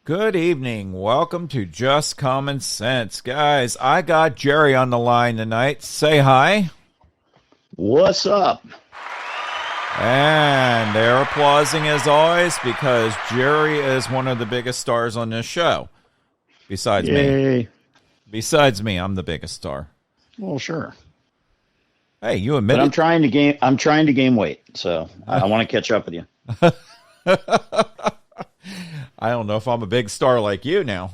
Good evening. Welcome to Just Common Sense. Guys, I got Jerry on the line tonight. Say hi. What's up? And they're applauding as always because Jerry is one of the biggest stars on this show. Besides me. Yay. Besides me, I'm the biggest star. Well, sure. Hey, you But admit I'm it? trying to gain weight, so I want to catch up with you. I don't know if I'm a big star like you now.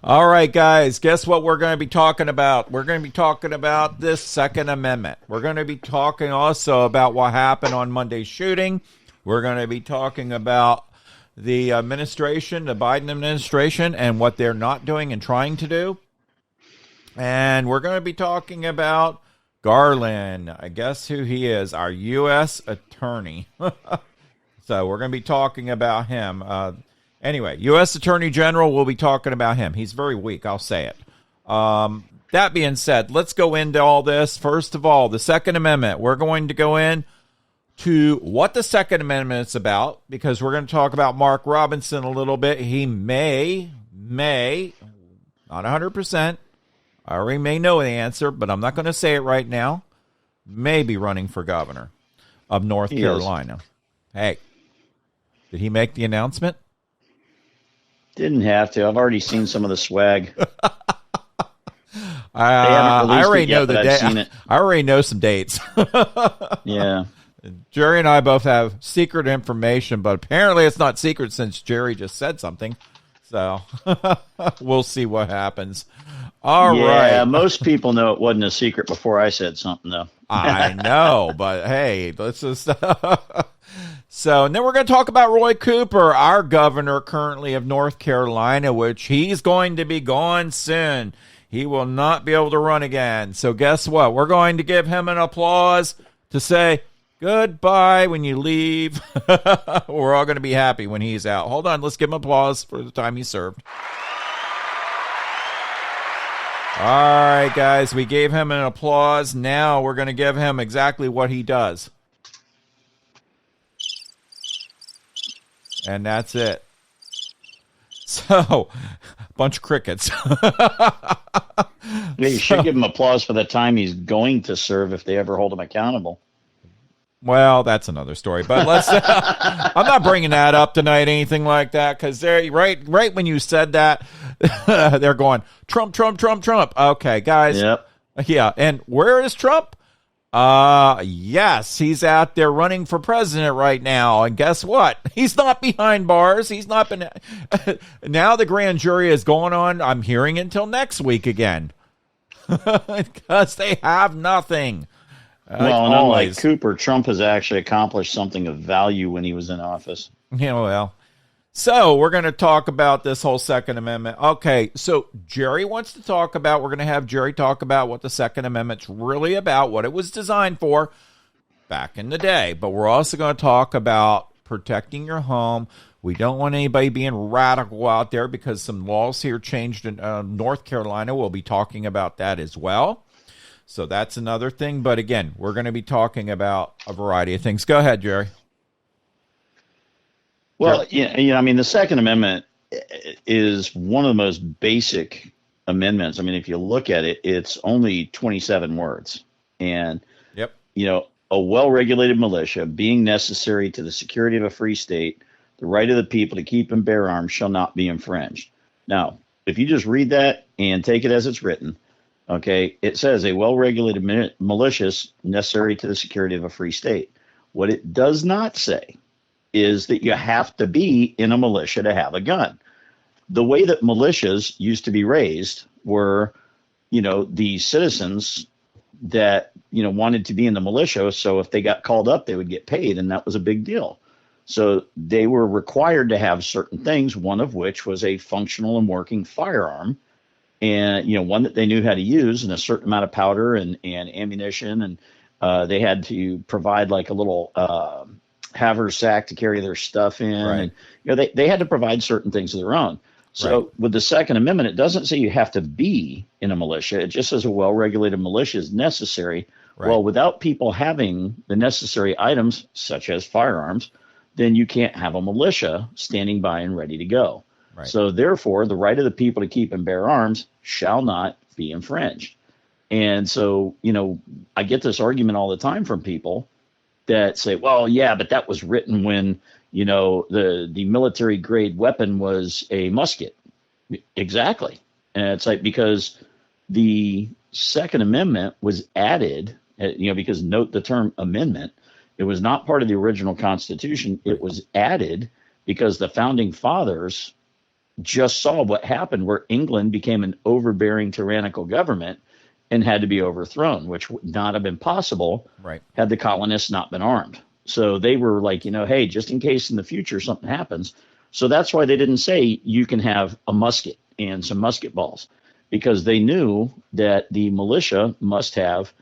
All right, guys, guess what we're going to be talking about? We're going to be talking about this Second Amendment. We're going to be talking also about what happened on Monday's shooting. We're going to be talking about the administration, the Biden administration, and what they're not doing and trying to do. And we're going to be talking about Garland. I guess who he is, our U.S. attorney. So we're going to be talking about him. Anyway, U.S. Attorney General, we'll be talking about him. He's very weak, I'll say it. That being said, let's go into all this. First of all, the Second Amendment. We're going to go in to what the Second Amendment is about, because we're going to talk about Mark Robinson a little bit. He may, not 100%, I already may know the answer, but I'm not going to say it right now, may be running for governor of North Carolina. Hey, did he make the announcement? Didn't have to. I've already seen some of the swag. I already know the I've seen date. it. I already know some dates. Yeah. Jerry and I both have secret information, but apparently it's not secret since Jerry just said something. So we'll see what happens. All right. Yeah, most people know it wasn't a secret before I said something, though. I know, but hey, let's just. So, and then we're going to talk about Roy Cooper, our governor currently of North Carolina, which he's going to be gone soon. He will not be able to run again. So guess what? We're going to give him an applause to say goodbye when you leave. We're all going to be happy when he's out. Hold on. Let's give him applause for the time he served. All right, guys. We gave him an applause. Now we're going to give him exactly what he does. And that's it. So, bunch of crickets. You should give him applause for the time he's going to serve if they ever hold him accountable. Well, that's another story. But let's. I'm not bringing that up tonight, anything like that, because they're right when you said that, they're going Trump, Trump, Trump, Trump. Okay, guys. Yep. Yeah, and where is Trump? Yes, he's out there running for president right now. And guess what? He's not behind bars. He's not been. Now the grand jury is going on. I'm hearing until next week again. Because they have nothing. Well, and unlike Cooper, Trump has actually accomplished something of value when he was in office. Yeah, well. So we're going to talk about this whole Second Amendment. Okay, so Jerry wants to talk about, we're going to have Jerry talk about what the Second Amendment's really about, what it was designed for back in the day. But we're also going to talk about protecting your home. We don't want anybody being radical out there because some laws here changed in North Carolina. We'll be talking about that as well. So that's another thing. But again, we're going to be talking about a variety of things. Go ahead, Jerry. Well, yeah, I mean, the Second Amendment is one of the most basic amendments. I mean, if you look at it, it's only 27 words. And, Yep. A well-regulated militia being necessary to the security of a free state, the right of the people to keep and bear arms shall not be infringed. Now, if you just read that and take it as it's written, okay, it says a well-regulated militia is necessary to the security of a free state. What it does not say is that you have to be in a militia to have a gun. The way that militias used to be raised were, the citizens that, wanted to be in the militia. So if they got called up, they would get paid. And that was a big deal. So they were required to have certain things, one of which was a functional and working firearm. And, one that they knew how to use, and a certain amount of powder and ammunition. And they had to provide like a little haversack to carry their stuff in. Right. And they had to provide certain things of their own. So with the Second Amendment, it doesn't say you have to be in a militia. It just says a well-regulated militia is necessary. Right. Well, without people having the necessary items, such as firearms, then you can't have a militia standing by and ready to go. Right. So therefore, the right of the people to keep and bear arms shall not be infringed. And so, I get this argument all the time from people that say, well, yeah, but that was written when, the military grade weapon was a musket. Exactly. And it's like, because the Second Amendment was added, because note the term amendment, it was not part of the original Constitution. It was added because the founding fathers just saw what happened where England became an overbearing tyrannical government and had to be overthrown, which would not have been possible had the colonists not been armed. So they were like, hey, just in case in the future something happens. So that's why they didn't say you can have a musket and some musket balls, because they knew that the militia must have,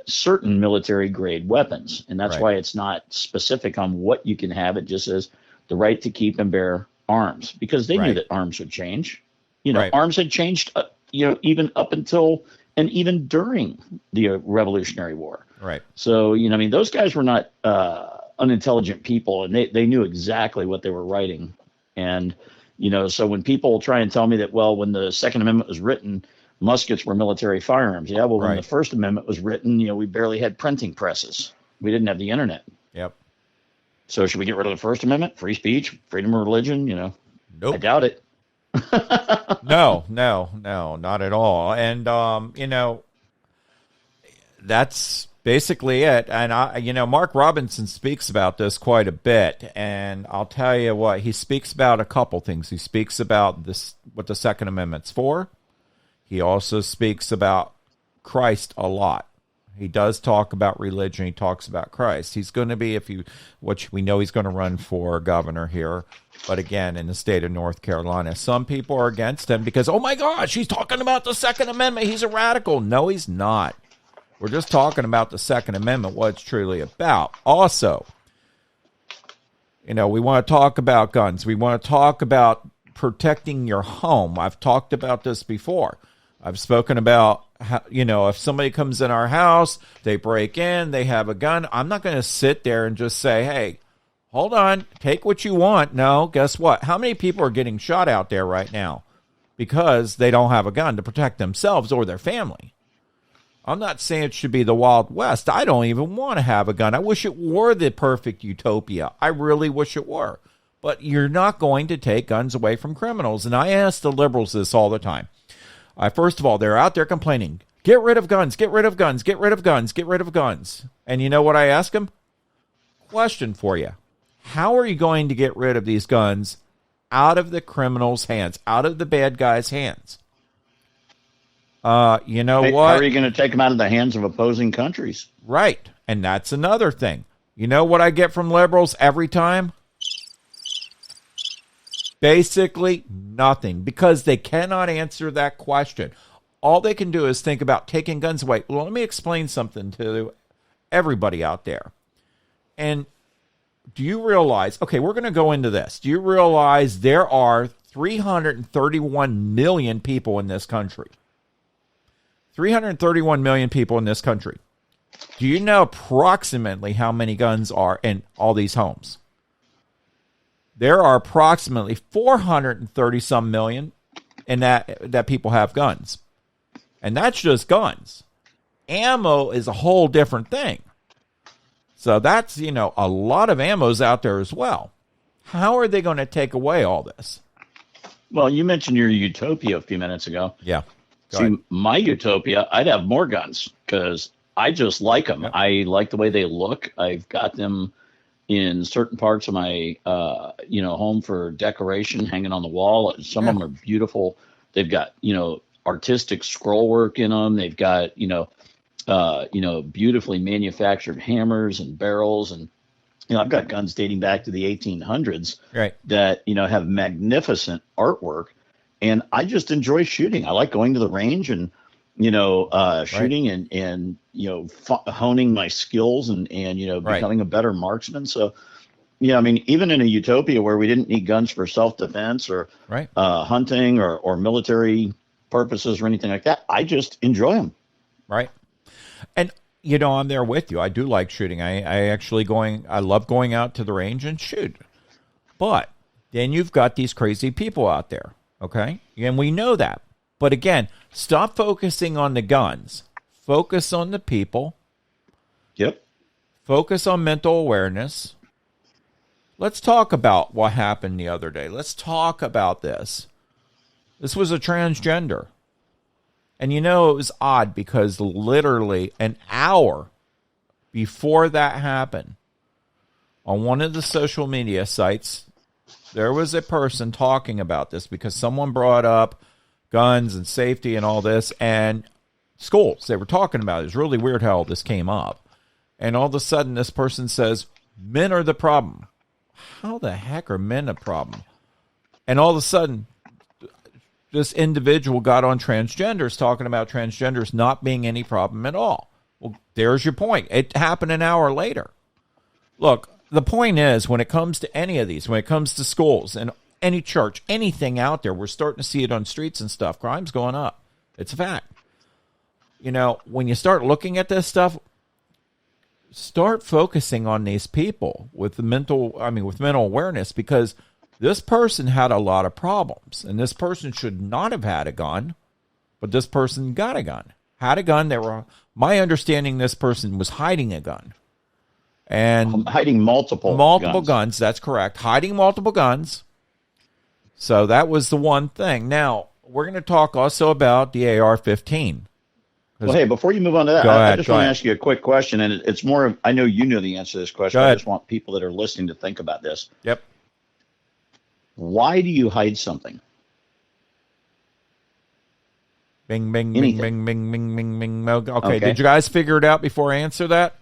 certain military grade weapons. And that's why it's not specific on what you can have. It just says the right to keep and bear arms, because they knew that arms would change. Arms had changed, even up until and even during the Revolutionary War. Right. So, those guys were not unintelligent people, and they knew exactly what they were writing. And, so when people try and tell me that, well, when the Second Amendment was written, muskets were military firearms. Yeah, well, when the First Amendment was written, we barely had printing presses. We didn't have the internet. Yep. So should we get rid of the First Amendment? Free speech, freedom of religion, Nope. I doubt it. No, not at all. And, that's basically it. And Mark Robinson speaks about this quite a bit. And I'll tell you what, he speaks about a couple things. He speaks about this, what the Second Amendment's for. He also speaks about Christ a lot. He does talk about religion. He talks about Christ. He's going to be, which we know he's going to run for governor here, but again, in the state of North Carolina. Some people are against him because, oh my gosh, he's talking about the Second Amendment. He's a radical. No, he's not. We're just talking about the Second Amendment, what it's truly about. Also, we want to talk about guns. We want to talk about protecting your home. I've talked about this before. I've spoken about how, if somebody comes in our house, they break in, they have a gun, I'm not going to sit there and just say, hey, hold on, take what you want. No, guess what? How many people are getting shot out there right now because they don't have a gun to protect themselves or their family? I'm not saying it should be the Wild West. I don't even want to have a gun. I wish it were the perfect utopia. I really wish it were. But you're not going to take guns away from criminals. And I ask the liberals this all the time. First of all, they're out there complaining, get rid of guns, get rid of guns, get rid of guns, get rid of guns. And you know what I ask them? Question for you. How are you going to get rid of these guns out of the criminals' hands, out of the bad guys' hands? You know what? How are you going to take them out of the hands of opposing countries? Right. And that's another thing. You know what I get from liberals every time? Basically nothing, because they cannot answer that question. All they can do is think about taking guns away. Well, let me explain something to everybody out there. And do you realize, okay, we're going to go into this. Do you realize there are 331 million people in this country? 331 million people in this country. Do you know approximately how many guns are in all these homes? There are approximately 430 some million in that people have guns. And that's just guns. Ammo is a whole different thing. So that's, a lot of ammo's out there as well. How are they going to take away all this? Well, you mentioned your utopia a few minutes ago. Yeah. See, my utopia, I'd have more guns because I just like them. Yep. I like the way they look. I've got them in certain parts of my, home for decoration, hanging on the wall. Some of them are beautiful. They've got, artistic scroll work in them. They've got, beautifully manufactured hammers and barrels. And, I've got guns dating back to the 1800s that, have magnificent artwork. And I just enjoy shooting. I like going to the range and, shooting and honing my skills and becoming a better marksman. So, even in a utopia where we didn't need guns for self-defense or hunting or military purposes or anything like that, I just enjoy them. Right. And I'm there with you. I do like shooting. I love going out to the range and shoot. But then you've got these crazy people out there, okay? And we know that. But again, stop focusing on the guns. Focus on the people. Yep. Focus on mental awareness. Let's talk about what happened the other day. Let's talk about this. This was a transgender. And it was odd because literally an hour before that happened, on one of the social media sites, there was a person talking about this because someone brought up guns and safety and all this, and schools. They were talking about it. It's really weird how this came up. And all of a sudden, this person says, men are the problem. How the heck are men a problem? And all of a sudden, this individual got on transgenders, talking about transgenders not being any problem at all. Well, there's your point. It happened an hour later. Look, the point is, when it comes to any of these, when it comes to schools and any church, anything out there, we're starting to see it on streets and stuff. Crime's going up. It's a fact. When you start looking at this stuff, start focusing on these people with mental awareness, because this person had a lot of problems, and this person should not have had a gun, but this person got a gun. Had a gun. My understanding, this person was hiding a gun. And hiding multiple guns. That's correct. Hiding multiple guns. So that was the one thing. Now, we're going to talk also about the AR-15. Well, hey, before you move on to that, I just want to ask you a quick question, and it's more of, I know you know the answer to this question. I just want people that are listening to think about this. Yep. Why do you hide something? Bing, bing, bing, bing, bing, bing, bing, bing. Okay, did you guys figure it out before I answer that?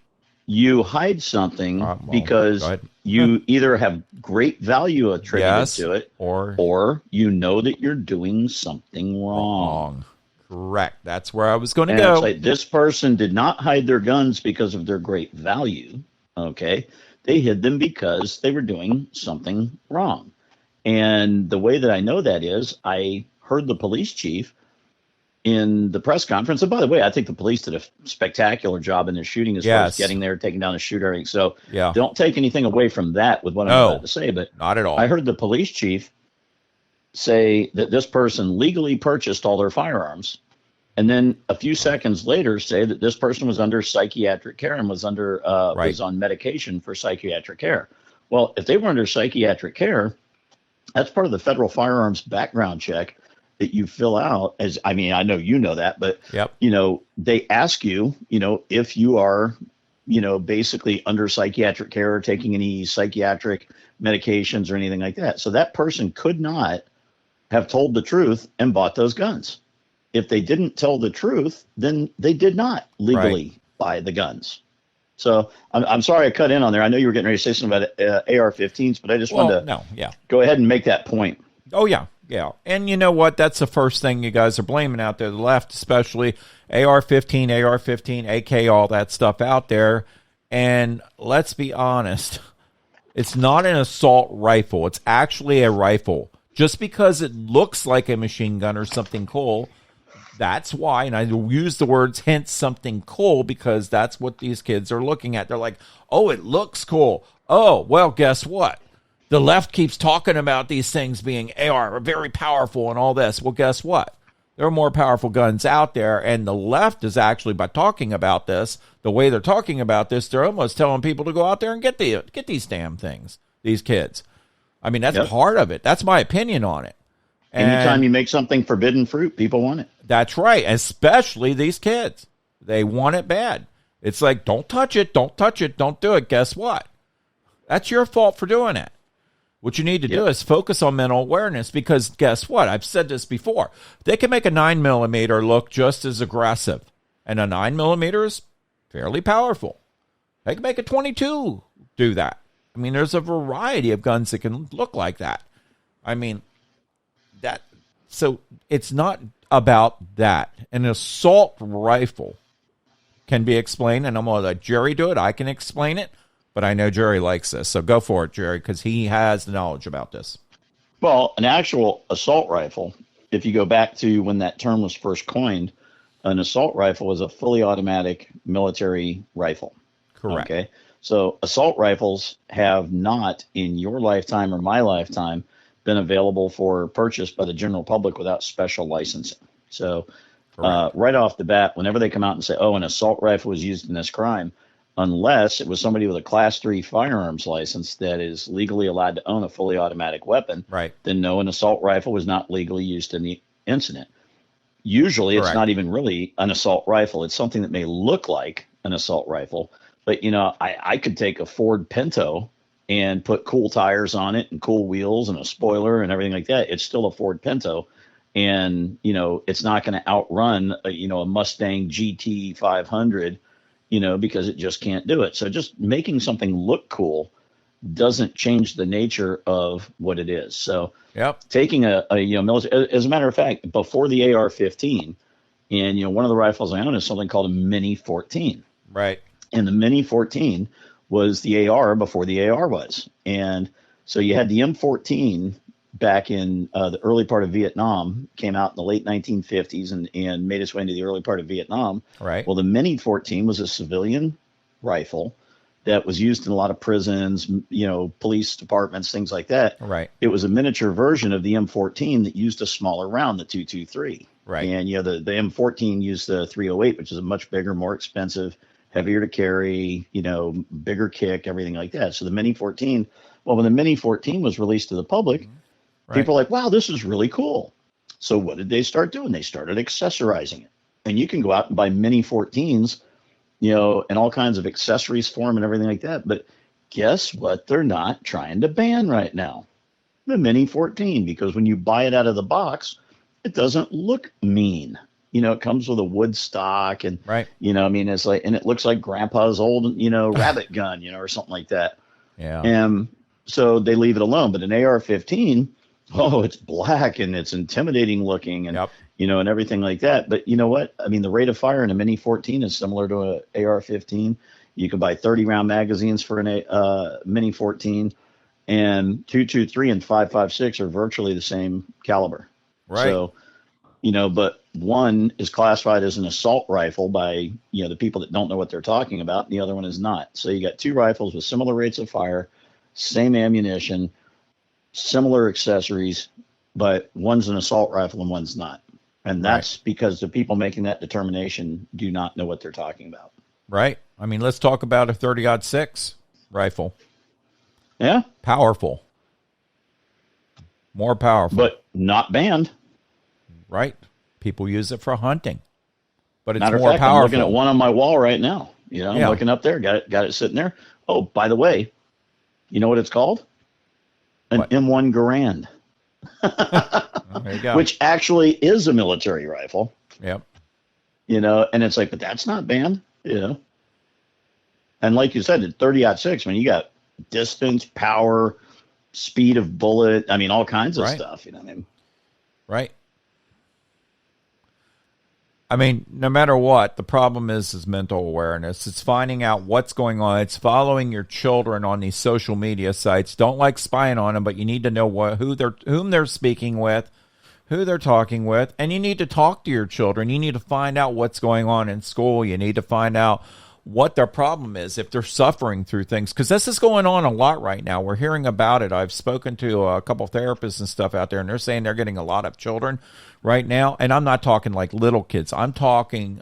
You hide something because you either have great value attributed to it, or you know that you're doing something wrong. Correct. That's where I was going to go. It's like, this person did not hide their guns because of their great value. Okay. They hid them because they were doing something wrong. And the way that I know that is, I heard the police chief in the press conference. And by the way, I think the police did a spectacular job in their shooting as far as getting there, taking down the shooter. So don't take anything away from that with what I'm about to say. But not at all. I heard the police chief say that this person legally purchased all their firearms, and then a few seconds later say that this person was under psychiatric care and was on medication for psychiatric care. Well, if they were under psychiatric care, that's part of the federal firearms background check that you fill out. I know you know that, but they ask you, if you are, basically under psychiatric care or taking any psychiatric medications or anything like that. So that person could not have told the truth and bought those guns. If they didn't tell the truth, then they did not legally buy the guns. So I'm sorry I cut in on there. I know you were getting ready to say something about AR-15s, but I just wanted to go ahead and make that point. Oh, yeah. Yeah. And you know what? That's the first thing you guys are blaming out there, the left, especially AR-15, AK, all that stuff out there. And let's be honest, it's not an assault rifle. It's actually a rifle. Just because it looks like a machine gun or something cool, that's why, and I use the words hence something cool, because that's what these kids are looking at. They're like, oh, it looks cool. Oh, well, guess what? The left keeps talking about these things being AR, very powerful and all this. Well, guess what? There are more powerful guns out there, and the left is actually, by talking about this, the way they're talking about this, they're almost telling people to go out there and get these damn things, these kids. I mean, that's part of it. That's my opinion on it. And anytime you make something forbidden fruit, people want it. That's right, especially these kids. They want it bad. It's like, don't touch it, don't touch it, don't do it. Guess what? That's your fault for doing it. What you need to do is focus on mental awareness, because guess what? I've said this before. They can make a 9mm look just as aggressive, and a 9mm is fairly powerful. They can make a 22 do that. I mean, there's a variety of guns that can look like that. I mean, so it's not about that. An assault rifle can be explained, and I'm going to let Jerry do it. I can explain it, but I know Jerry likes this. So go for it, Jerry, because he has the knowledge about this. Well, an actual assault rifle, if you go back to when that term was first coined, An assault rifle is a fully automatic military rifle. Correct. Okay. So assault rifles have not, in your lifetime or my lifetime, been available for purchase by the general public without special licensing. So Correct. right off the bat, whenever they come out and say, oh, an assault rifle was used in this crime, unless it was somebody with a class 3 firearms license that is legally allowed to own a fully automatic weapon, Right. then no, an assault rifle was not legally used in the incident. Usually it's Correct. not even really an assault rifle. It's something that may look like an assault rifle. But, I could take a Ford Pinto and put cool tires on it and cool wheels and a spoiler and everything like that. It's still a Ford Pinto. And, it's not going to outrun, a Mustang GT 500, because it just can't do it. So just making something look cool doesn't change the nature of what it is. So Yep. taking a military, as a matter of fact, before the AR-15, and one of the rifles I own is something called a Mini 14, Right. and the Mini 14 was the AR before the AR was, and so you had the M14 back in the early part of Vietnam, came out in the late 1950s and made its way into the early part of Vietnam. Right. Well, the Mini 14 was a civilian rifle that was used in a lot of prisons, police departments, things like that. Right. It was a miniature version of the M14 that used a smaller round, the 223. Right. And, the M14 used the 308, which is a much bigger, more expensive, heavier to carry, bigger kick, everything like that. So the Mini 14, well, when the Mini 14 was released to the public, Right. people were like, wow, this is really cool. So what did they start doing? They started accessorizing it. And you can go out and buy Mini 14s, and all kinds of accessories for them and everything like that. But guess what? They're not trying to ban right now. The Mini 14, because when you buy it out of the box, it doesn't look mean. It comes with a wood stock and, Right. it's like, and it looks like grandpa's old, rabbit gun, or something like that. Yeah. And so they leave it alone. But an AR-15, oh, it's black and it's intimidating looking and, Yep. and everything like that. But you know what? I mean, the rate of fire in a Mini 14 is similar to an AR-15. You can buy 30-round magazines for a Mini 14, and 223 and 5.56 are virtually the same caliber. Right. So, but one is classified as an assault rifle by, the people that don't know what they're talking about, and the other one is not. So you got two rifles with similar rates of fire, same ammunition, similar accessories, but one's an assault rifle and one's not. And that's because the people making that determination do not know what they're talking about. Right. I mean, let's talk about a 30-06 rifle. Yeah. Powerful. More powerful. But not banned. Right. People use it for hunting. But it's Matter of more fact, powerful. I'm looking at one on my wall right now. I'm Yeah. looking up there, got it sitting there. Oh, by the way, you know what it's called? An What? M1 Garand, There you go. which actually is a military rifle. Yep. And it's like, but that's not banned, And like you said, at 30-06, you got distance, power, speed of bullet. I mean, all kinds of Right. stuff. You know what I mean? Right. I mean, no matter what, the problem is mental awareness. It's finding out what's going on. It's following your children on these social media sites. Don't like spying on them, but you need to know whom they're speaking with, who they're talking with, and you need to talk to your children. You need to find out what's going on in school. You need to find out what their problem is, if they're suffering through things, because this is going on a lot right now. We're hearing about it. I've spoken to a couple therapists and stuff out there, and they're saying they're getting a lot of children right now. And I'm not talking like little kids. I'm talking,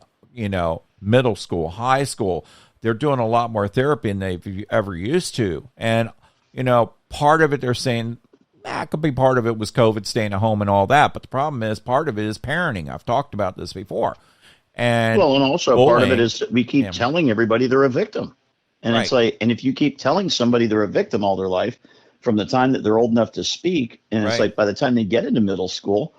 middle school, high school. They're doing a lot more therapy than they've ever used to. And, part of it, they're saying, that could be part of it was COVID, staying at home and all that. But the problem is, part of it is parenting. I've talked about this before. And also part of it is we keep telling everybody they're a victim. And Right. it's like, and if you keep telling somebody they're a victim all their life, from the time that they're old enough to speak, and it's Right. like by the time they get into middle school,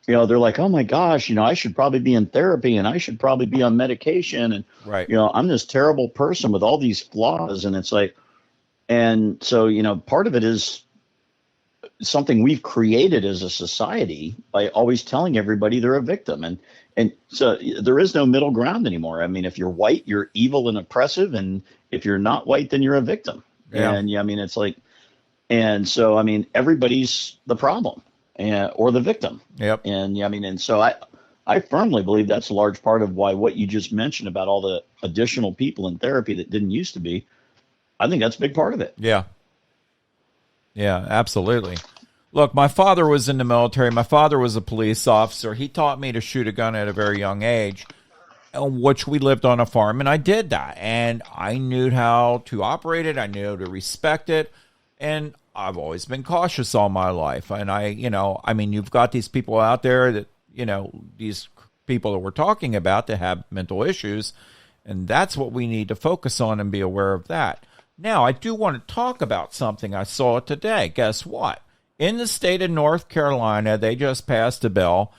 they're like, oh my gosh, I should probably be in therapy and I should probably be on medication. And, Right. I'm this terrible person with all these flaws. And it's like, and so, part of it is something we've created as a society by always telling everybody they're a victim. And so there is no middle ground anymore. I mean, if you're white, you're evil and oppressive. And if you're not white, then you're a victim. Yeah. And it's like, and so, everybody's the problem or the victim. Yep. And and so I firmly believe that's a large part of why what you just mentioned about all the additional people in therapy that didn't used to be. I think that's a big part of it. Yeah. Yeah, absolutely. Look, my father was in the military. My father was a police officer. He taught me to shoot a gun at a very young age, which we lived on a farm, and I did that. And I knew how to operate it. I knew how to respect it. And I've always been cautious all my life. And you've got these people out there that, these people that we're talking about that have mental issues. And that's what we need to focus on and be aware of that. Now, I do want to talk about something I saw today. Guess what? In the state of North Carolina, they just passed a bill.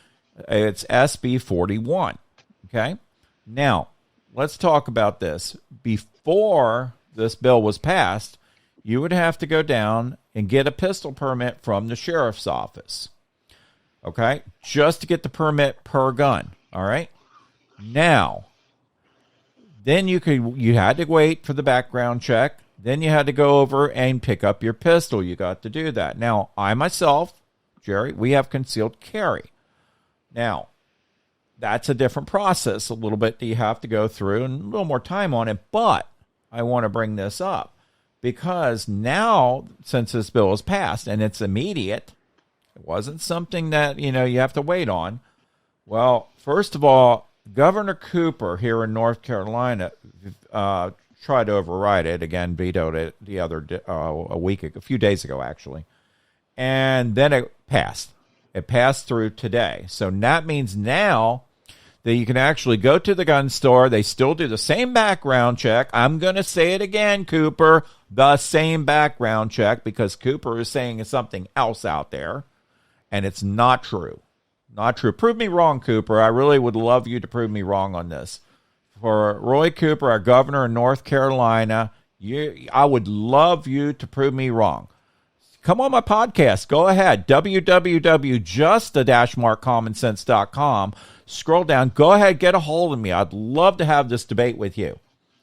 It's SB 41. Okay? Now, let's talk about this. Before this bill was passed, you would have to go down and get a pistol permit from the sheriff's office. Okay? Just to get the permit per gun. All right? Now, then you had to wait for the background check. Then you had to go over and pick up your pistol. You got to do that. Now, I myself, Jerry, we have concealed carry. Now, that's a different process a little bit that you have to go through and a little more time on it. But I want to bring this up because now, since this bill is passed and it's immediate, it wasn't something that, you have to wait on. Well, first of all, Governor Cooper here in North Carolina tried to override it, again, vetoed it a few days ago, actually. And then it passed. It passed through today. So that means now that you can actually go to the gun store. They still do the same background check. I'm going to say it again, Cooper, the same background check, because Cooper is saying something else out there, and it's not true. Not true. Prove me wrong, Cooper. I really would love you to prove me wrong on this. For Roy Cooper, our governor in North Carolina, I would love you to prove me wrong. Come on my podcast. Go ahead. www.just-markcommonsense.com. Scroll down. Go ahead. Get a hold of me. I'd love to have this debate with you.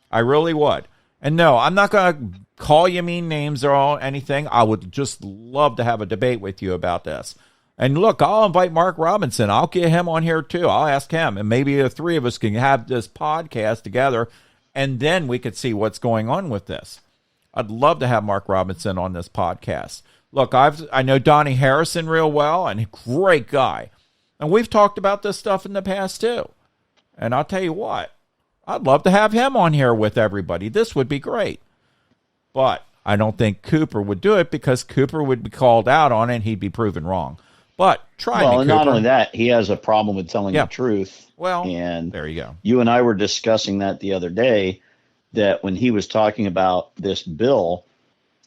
I really would. And no, I'm not going to call you mean names or anything. I would just love to have a debate with you about this. And look, I'll invite Mark Robinson. I'll get him on here too. I'll ask him. And maybe the three of us can have this podcast together. And then we could see what's going on with this. I'd love to have Mark Robinson on this podcast. Look, I know Donnie Harrison real well, and a great guy. And we've talked about this stuff in the past too. And I'll tell you what, I'd love to have him on here with everybody. This would be great. But I don't think Cooper would do it because Cooper would be called out on it and he'd be proven wrong. But try me, Cooper. And not only that, he has a problem with telling the truth. Well, and there you go. You and I were discussing that the other day, that when he was talking about this bill,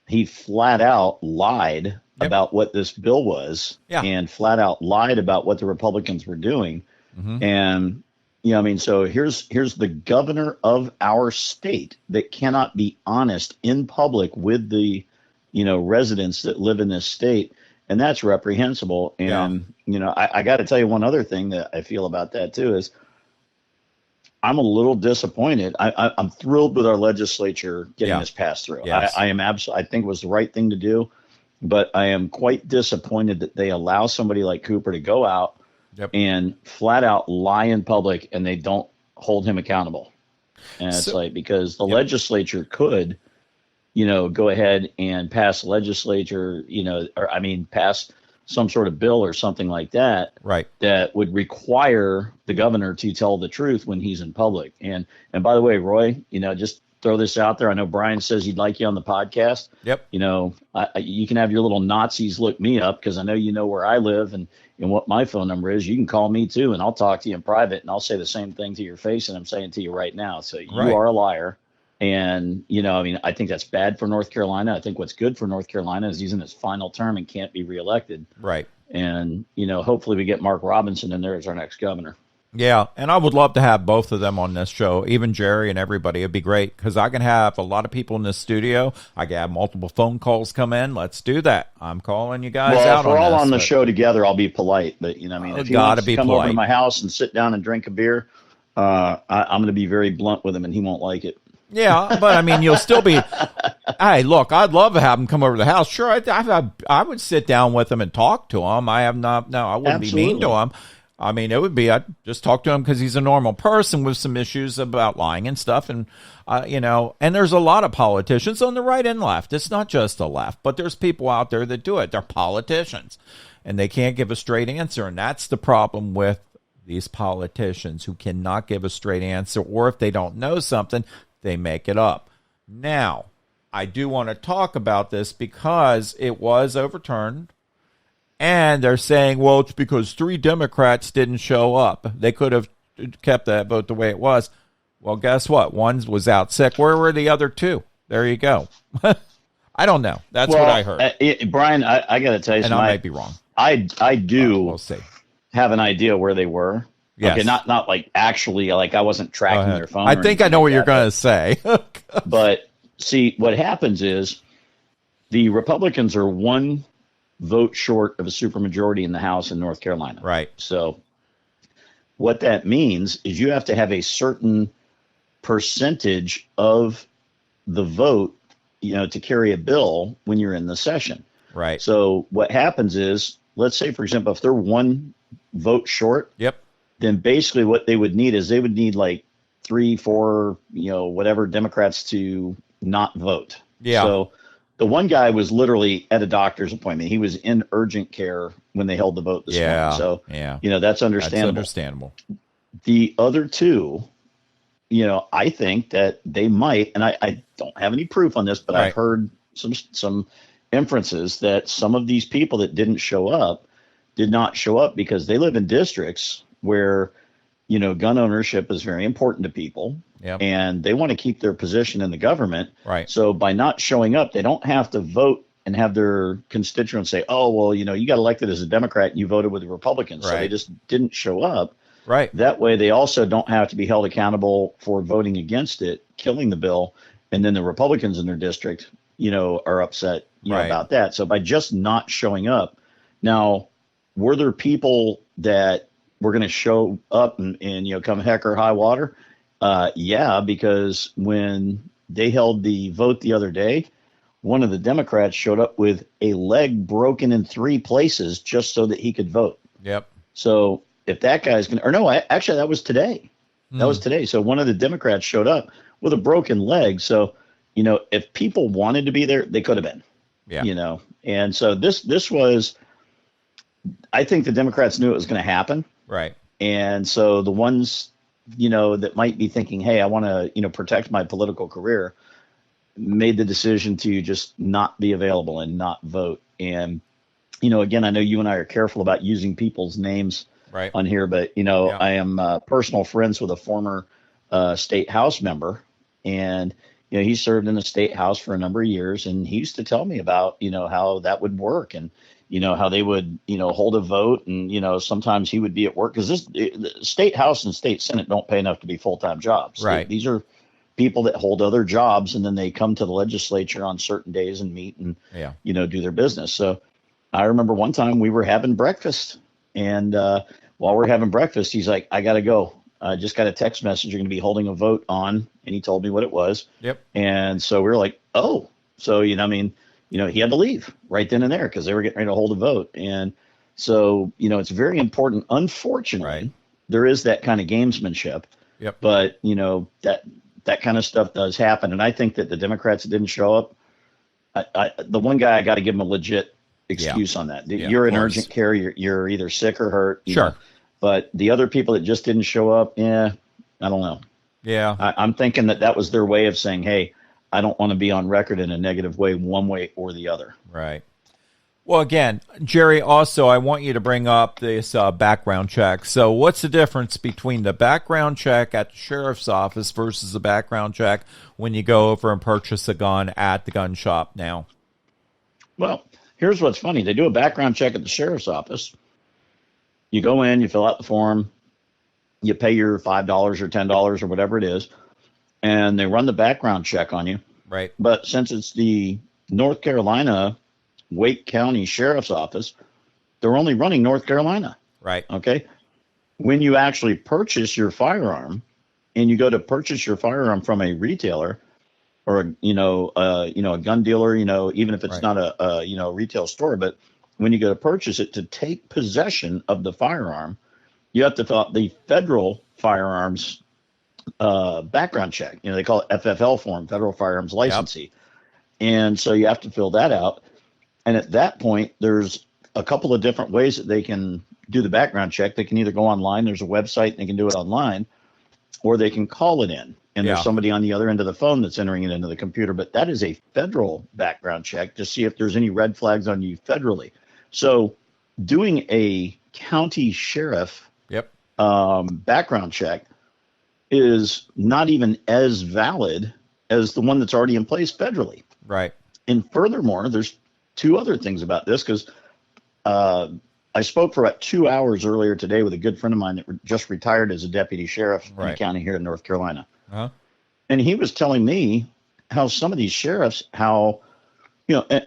he flat out lied about what this bill was and flat out lied about what the Republicans were doing. Mm-hmm. And, so here's the governor of our state that cannot be honest in public with the, residents that live in this state. And that's reprehensible. And, I got to tell you one other thing that I feel about that, too, is I'm a little disappointed. I'm thrilled with our legislature getting this passed through. Yes. I think it was the right thing to do. But I am quite disappointed that they allow somebody like Cooper to go out and flat out lie in public and they don't hold him accountable. And it's because the legislature could go ahead and pass pass some sort of bill or something like that, right, that would require the governor to tell the truth when he's in public. And by the way, Roy, just throw this out there. I know Brian says he'd like you on the podcast. Yep. You can have your little Nazis look me up because I know where I live and what my phone number is. You can call me too, and I'll talk to you in private, and I'll say the same thing to your face that I'm saying to you right now. So you are a liar. And, I think that's bad for North Carolina. I think what's good for North Carolina is he's in his final term and can't be reelected. Right. And, hopefully we get Mark Robinson in there as our next governor. Yeah, and I would love to have both of them on this show, even Jerry and everybody. It'd be great because I can have a lot of people in this studio. I can have multiple phone calls come in. Let's do that. I'm calling you guys out on this. Well, if we're all on the show together, I'll be polite. But, if you want to come over to my house and sit down and drink a beer, I'm going to be very blunt with him, and he won't like it. Yeah, but you'll still be. Hey, look, I'd love to have him come over to the house. Sure, I would sit down with him and talk to him. I wouldn't be mean to him. I mean, it would be, I'd just talk to him because he's a normal person with some issues about lying and stuff. And, and there's a lot of politicians on the right and left. It's not just the left, but there's people out there that do it. They're politicians and they can't give a straight answer. And that's the problem with these politicians who cannot give a straight answer, or if they don't know something, they make it up. Now, I do want to talk about this because it was overturned, and they're saying, well, it's because 3 Democrats didn't show up. They could have kept that vote the way it was. Well, guess what? One was out sick. Where were the other 2? There you go. I don't know. That's what I heard. Brian, I got to tell you, and I might be wrong. I do. We'll see. Have an idea where they were. Yes. Okay, not like actually, like I wasn't tracking their phone. I think I know what you're going to say. But see, what happens is the Republicans are 1 vote short of a supermajority in the House in North Carolina. Right. So what that means is you have to have a certain percentage of the vote, to carry a bill when you're in the session. Right. So what happens is, let's say, for example, if they're 1 vote short, yep, then basically what they would need is they would need like 3, 4, whatever Democrats to not vote. Yeah. So the one guy was literally at a doctor's appointment. He was in urgent care when they held the vote this morning. So, that's understandable. That's understandable. The other 2, I think that they might, and I don't have any proof on this, but I've heard some inferences that some of these people that didn't show up did not show up because they live in districts where, gun ownership is very important to people. Yep. And they want to keep their position in the government. Right. So by not showing up, they don't have to vote and have their constituents say, oh, well, you got elected as a Democrat and you voted with the Republicans. Right. So they just didn't show up. Right. That way they also don't have to be held accountable for voting against it, killing the bill. And then the Republicans in their district, are upset about that. So by just not showing up. Now, were there people that were going to show up and come heck or high water? Yeah, because when they held the vote the other day, one of the Democrats showed up with a leg broken in 3 places just so that he could vote. Yep. So if that guy's going to, or no, actually that was today. That was today. So one of the Democrats showed up with a broken leg. So, if people wanted to be there, they could have been. Yeah. And so this was, I think the Democrats knew it was going to happen. Right. And so the ones, that might be thinking, hey, I want to, protect my political career, made the decision to just not be available and not vote. And, again, I know you and I are careful about using people's names on here, but, I am personal friends with a former state house member, and, he served in the state house for a number of years, and he used to tell me about, how that would work and, how they would, hold a vote and, sometimes he would be at work because the state house and state senate don't pay enough to be full-time jobs. Right. These are people that hold other jobs and then they come to the legislature on certain days and meet and, do their business. So I remember one time we were having breakfast and while we're having breakfast, he's like, I got to go. I just got a text message. You're going to be holding a vote on. And he told me what it was. Yep. And so we were like, oh, so, he had to leave right then and there because they were getting ready to hold a vote. And so, it's very important. Unfortunately, there is that kind of gamesmanship. Yep. But, that kind of stuff does happen. And I think that the Democrats that didn't show up, the one guy, I got to give him a legit excuse on that. You're in urgent care. You're either sick or hurt. Sure. But the other people that just didn't show up, I don't know. Yeah. I'm thinking that was their way of saying, hey, I don't want to be on record in a negative way, one way or the other. Right. Well, again, Jerry, also, I want you to bring up this background check. So what's the difference between the background check at the sheriff's office versus the background check when you go over and purchase a gun at the gun shop now? Well, here's what's funny. They do a background check at the sheriff's office. You go in, you fill out the form, you pay your $5 or $10 or whatever it is, and they run the background check on you. Right. But since it's the North Carolina Wake County Sheriff's Office, they're only running North Carolina. Right. Okay. When you actually purchase your firearm and you go to purchase your firearm from a retailer or, a gun dealer, even if it's not a retail store, but when you go to purchase it to take possession of the firearm, you have to fill out the federal firearms background check. They call it FFL form, Federal Firearms Yep. Licensee. And so you have to fill that out. And at that point, there's a couple of different ways that they can do the background check. They can either go online, there's a website, and they can do it online, or they can call it in. And there's Yeah. somebody on the other end of the phone that's entering it into the computer. But that is a federal background check to see if there's any red flags on you federally. So doing a county sheriff Yep. background check is not even as valid as the one that's already in place federally. Right. And furthermore, there's two other things about this because I spoke for about 2 hours earlier today with a good friend of mine that just retired as a deputy sheriff in a Right. county here in North Carolina. Uh-huh. And he was telling me how some of these sheriffs, and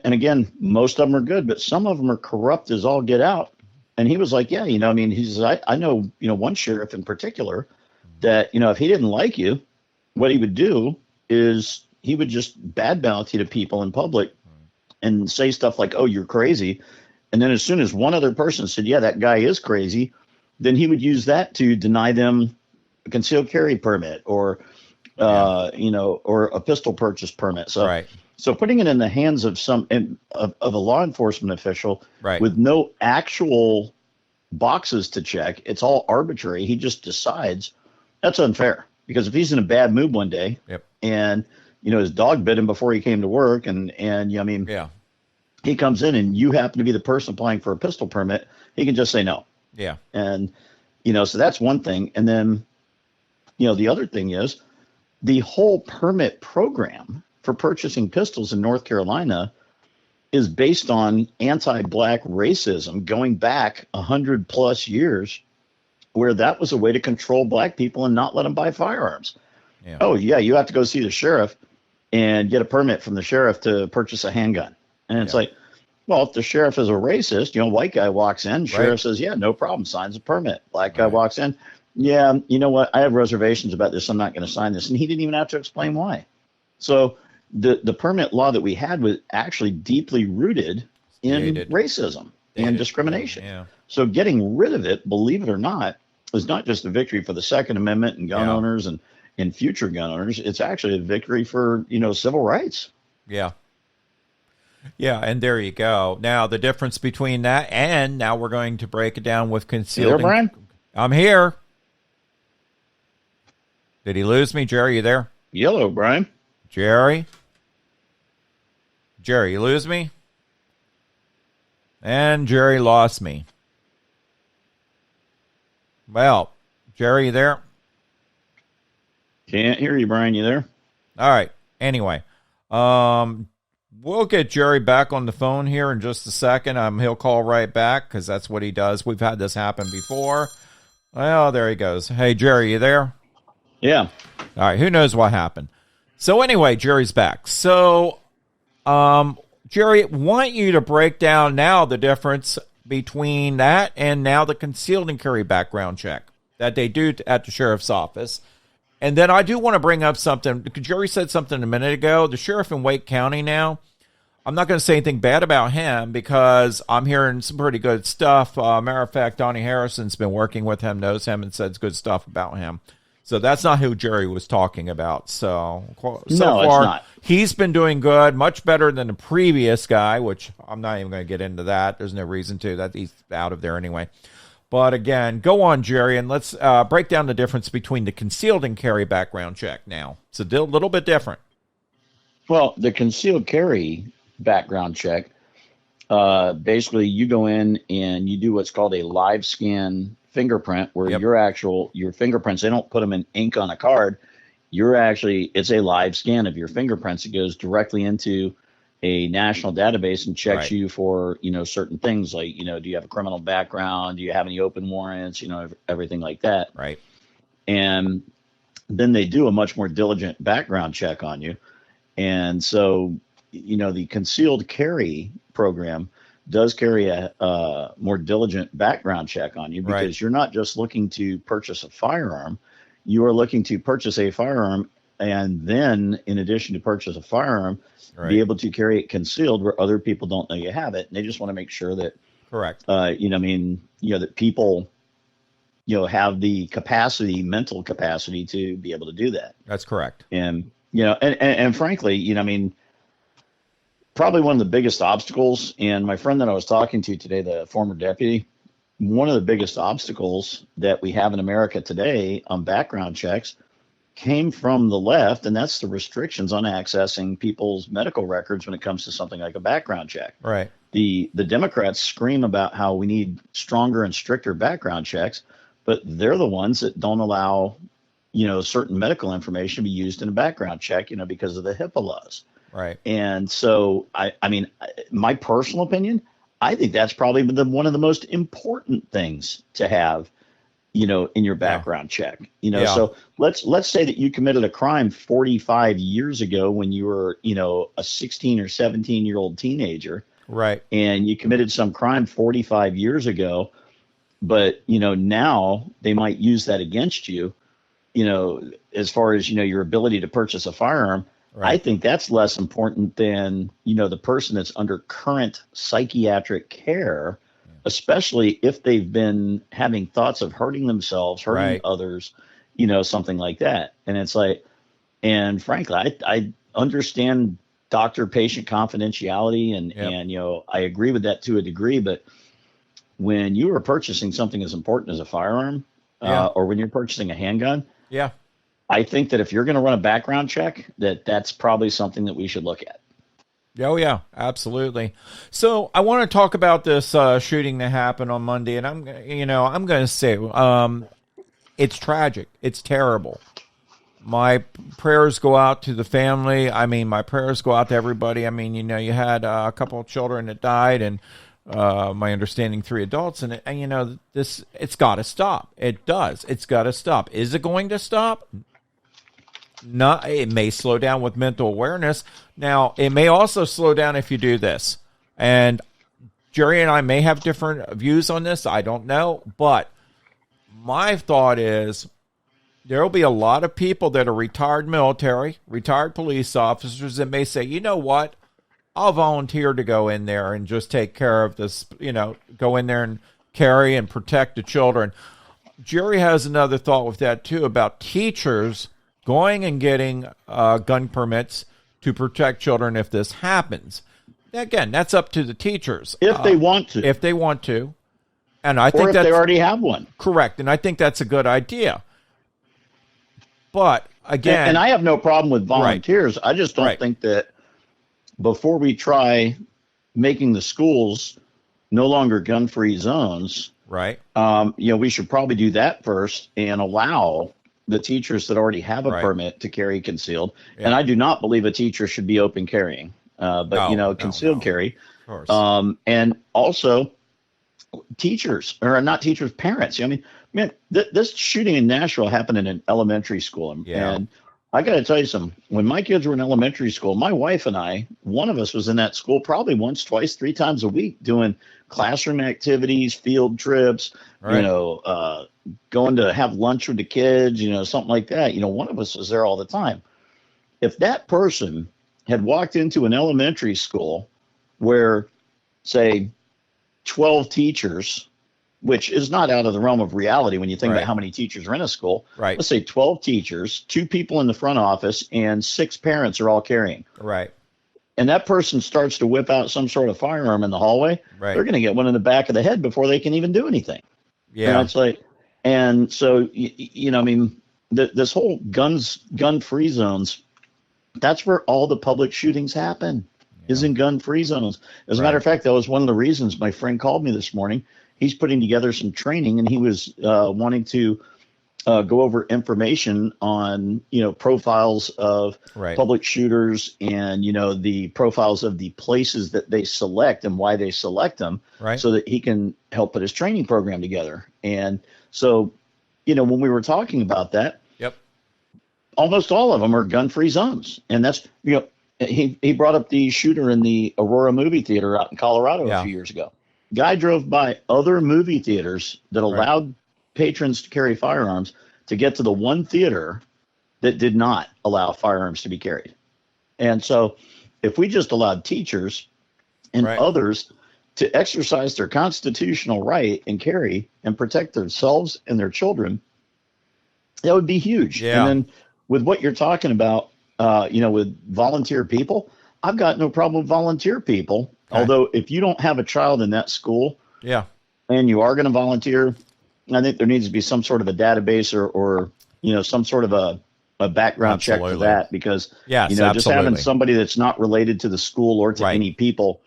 again, most of them are good, but some of them are corrupt as all get out. And he was like, yeah, he says, I know, one sheriff in particular that, if he didn't like you, what he would do is he would just badmouth you to people in public and say stuff like, oh, you're crazy. And then as soon as one other person said, yeah, that guy is crazy, then he would use that to deny them a concealed carry permit or a pistol purchase permit. So, Right. so putting it in the hands of of a law enforcement official Right. with no actual boxes to check, it's all arbitrary. He just decides. That's unfair because if he's in a bad mood one day Yep. and his dog bit him before he came to work, and Yeah. he comes in and you happen to be the person applying for a pistol permit, he can just say no. Yeah. And so that's one thing. And then the other thing is the whole permit program for purchasing pistols in North Carolina is based on anti-black racism going back 100+ years, where that was a way to control black people and not let them buy firearms. Yeah. Oh, yeah, you have to go see the sheriff and get a permit from the sheriff to purchase a handgun. And it's Yeah. like, well, if the sheriff is a racist, white guy walks in, sheriff Right. says, yeah, no problem, signs a permit. Black guy Right. walks in, yeah, you know what, I have reservations about this, I'm not going to sign this. And he didn't even have to explain why. So the permit law that we had was actually deeply rooted in Dated. racism and Dated. discrimination. Yeah. So getting rid of it, believe it or not, is not just a victory for the Second Amendment and gun Yeah. owners and future gun owners. It's actually a victory for, civil rights. Yeah. Yeah, and there you go. Now, the difference between that and now we're going to break it down with You concealed. there, Brian? I'm here. Did he lose me? Jerry, you there? Yellow, Brian. Jerry? Jerry, you lose me? And Jerry lost me. Well, Jerry, you there? Can't hear you, Brian. You there? All right. Anyway, we'll get Jerry back on the phone here in just a second. He'll call right back because that's what he does. We've had this happen before. Well, there he goes. Hey, Jerry, you there? Yeah. All right. Who knows what happened? So anyway, Jerry's back. So, Jerry, want you to break down now the difference between that and now the concealed and carry background check that they do at the sheriff's office. And then I do want to bring up something. Jerry said something a minute ago. The sheriff in Wake County now, I'm not going to say anything bad about him because I'm hearing some pretty good stuff. Matter of fact, Donnie Harrison's been working with him, knows him, and says good stuff about him. So that's not who Jerry was talking about. So No, far, it's not. he's been doing good, much better than the previous guy, which I'm not even going to get into that. There's no reason to. That he's out of there anyway. But again, go on, Jerry, and let's break down the difference between the concealed and carry background check now. It's a little bit different. Well, the concealed carry background check, basically you go in and you do what's called a live scan fingerprint, where Yep. your fingerprints, they don't put them in ink on a card. It's a live scan of your fingerprints. It goes directly into a national database and checks Right. you for, certain things like, do you have a criminal background? Do you have any open warrants? Everything like that. Right. And then they do a much more diligent background check on you. And so, the concealed carry program does carry a more diligent background check on you, because Right. you're not just looking to purchase a firearm. You are looking to purchase a firearm and then, in addition to purchase a firearm, Right. be able to carry it concealed where other people don't know you have it. And they just want to make sure that, Correct. that people have the capacity, mental capacity to be able to do that. That's correct. And, and frankly, I mean, probably one of the biggest obstacles, and my friend that I was talking to today, the former deputy, one of the biggest obstacles that we have in America today on background checks came from the left, and that's the restrictions on accessing people's medical records when it comes to something like a background check. Right. The Democrats scream about how we need stronger and stricter background checks, but they're the ones that don't allow, certain medical information to be used in a background check, because of the HIPAA laws. Right. And so, I mean, my personal opinion, I think that's probably one of the most important things to have, in your background check. So let's say that you committed a crime 45 years ago when you were, a 16 or 17-year-old teenager. Right. And you committed some crime 45 years ago, but, now they might use that against you, as far as, your ability to purchase a firearm. Right. I think that's less important than, the person that's under current psychiatric care, especially if they've been having thoughts of hurting themselves, hurting others, something like that. And it's like, and frankly, I understand doctor-patient confidentiality, and I agree with that to a degree. But when you are purchasing something as important as a firearm, or when you're purchasing a handgun, I think that if you're going to run a background check, that's probably something that we should look at. Oh, yeah, absolutely. So I want to talk about this shooting that happened on Monday, and I'm going to say it's tragic. It's terrible. My prayers go out to the family. I mean, my prayers go out to everybody. I mean, you had a couple of children that died, and my understanding 3 adults, and it's got to stop. It does. It's got to stop. Is it going to stop? No, it may slow down with mental awareness. Now, it may also slow down if you do this. And Jerry and I may have different views on this. I don't know. But my thought is there will be a lot of people that are retired military, retired police officers that may say, you know what? I'll volunteer to go in there and just take care of this, go in there and carry and protect the children. Jerry has another thought with that, too, about teachers going and getting gun permits to protect children if this happens. Again, that's up to the teachers. If they want to. If they want to. And I think or if they already have one. Correct. And I think that's a good idea. But, again... And I have no problem with volunteers. I just don't think that before we try making the schools no longer gun-free zones, we should probably do that first and allow the teachers that already have a permit to carry concealed. Yeah. And I do not believe a teacher should be open carrying, concealed carry. Of course. And also teachers, or not teachers, parents. I mean, man, this shooting in Nashville happened in an elementary school. And I got to tell you something. When my kids were in elementary school, my wife and I, one of us was in that school probably once, twice, 3 times a week doing classroom activities, field trips, going to have lunch with the kids, something like that. One of us was there all the time. If that person had walked into an elementary school where, say, 12 teachers, which is not out of the realm of reality when you think about how many teachers are in a school. Right. Let's say 12 teachers, 2 people in the front office, and 6 parents are all carrying. Right. And that person starts to whip out some sort of firearm in the hallway. Right. They're going to get one in the back of the head before they can even do anything. Yeah. And it's like, and so, I mean, this whole gun-free zones, that's where all the public shootings happen, is in gun-free zones. As a matter of fact, that was one of the reasons my friend called me this morning. He's putting together some training, and he was wanting to go over information on, profiles of public shooters and, the profiles of the places that they select and why they select them, so that he can help put his training program together. And so, when we were talking about that, almost all of them are gun-free zones. And that's, he brought up the shooter in the Aurora movie theater out in Colorado a few years ago. Guy drove by other movie theaters that allowed patrons to carry firearms to get to the one theater that did not allow firearms to be carried. And so if we just allowed teachers and others to exercise their constitutional right and carry and protect themselves and their children, that would be huge. Yeah. And then with what you're talking about, with volunteer people, I've got no problem with volunteer people. Okay. Although if you don't have a child in that school, Yeah. and you are going to volunteer, I think there needs to be some sort of a database or some sort of a background check for Absolutely. that, because Yes, just absolutely. having somebody that's not related to the school or to Right. any people,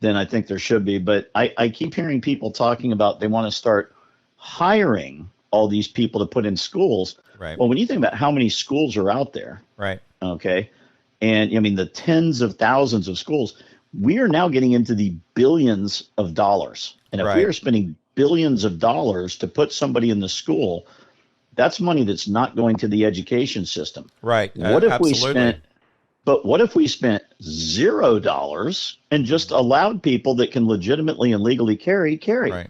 then I think there should be. But I keep hearing people talking about they want to start hiring all these people to put in schools. Right. Well, when you think about how many schools are out there, Right. okay, and I mean the tens of thousands of schools, we are now getting into the billions of dollars. And if we Right. are spending billions of dollars to put somebody in the school, that's money that's not going to the education system. Right. What if Absolutely. what if we spent $0 and just allowed people that can legitimately and legally carry? Right.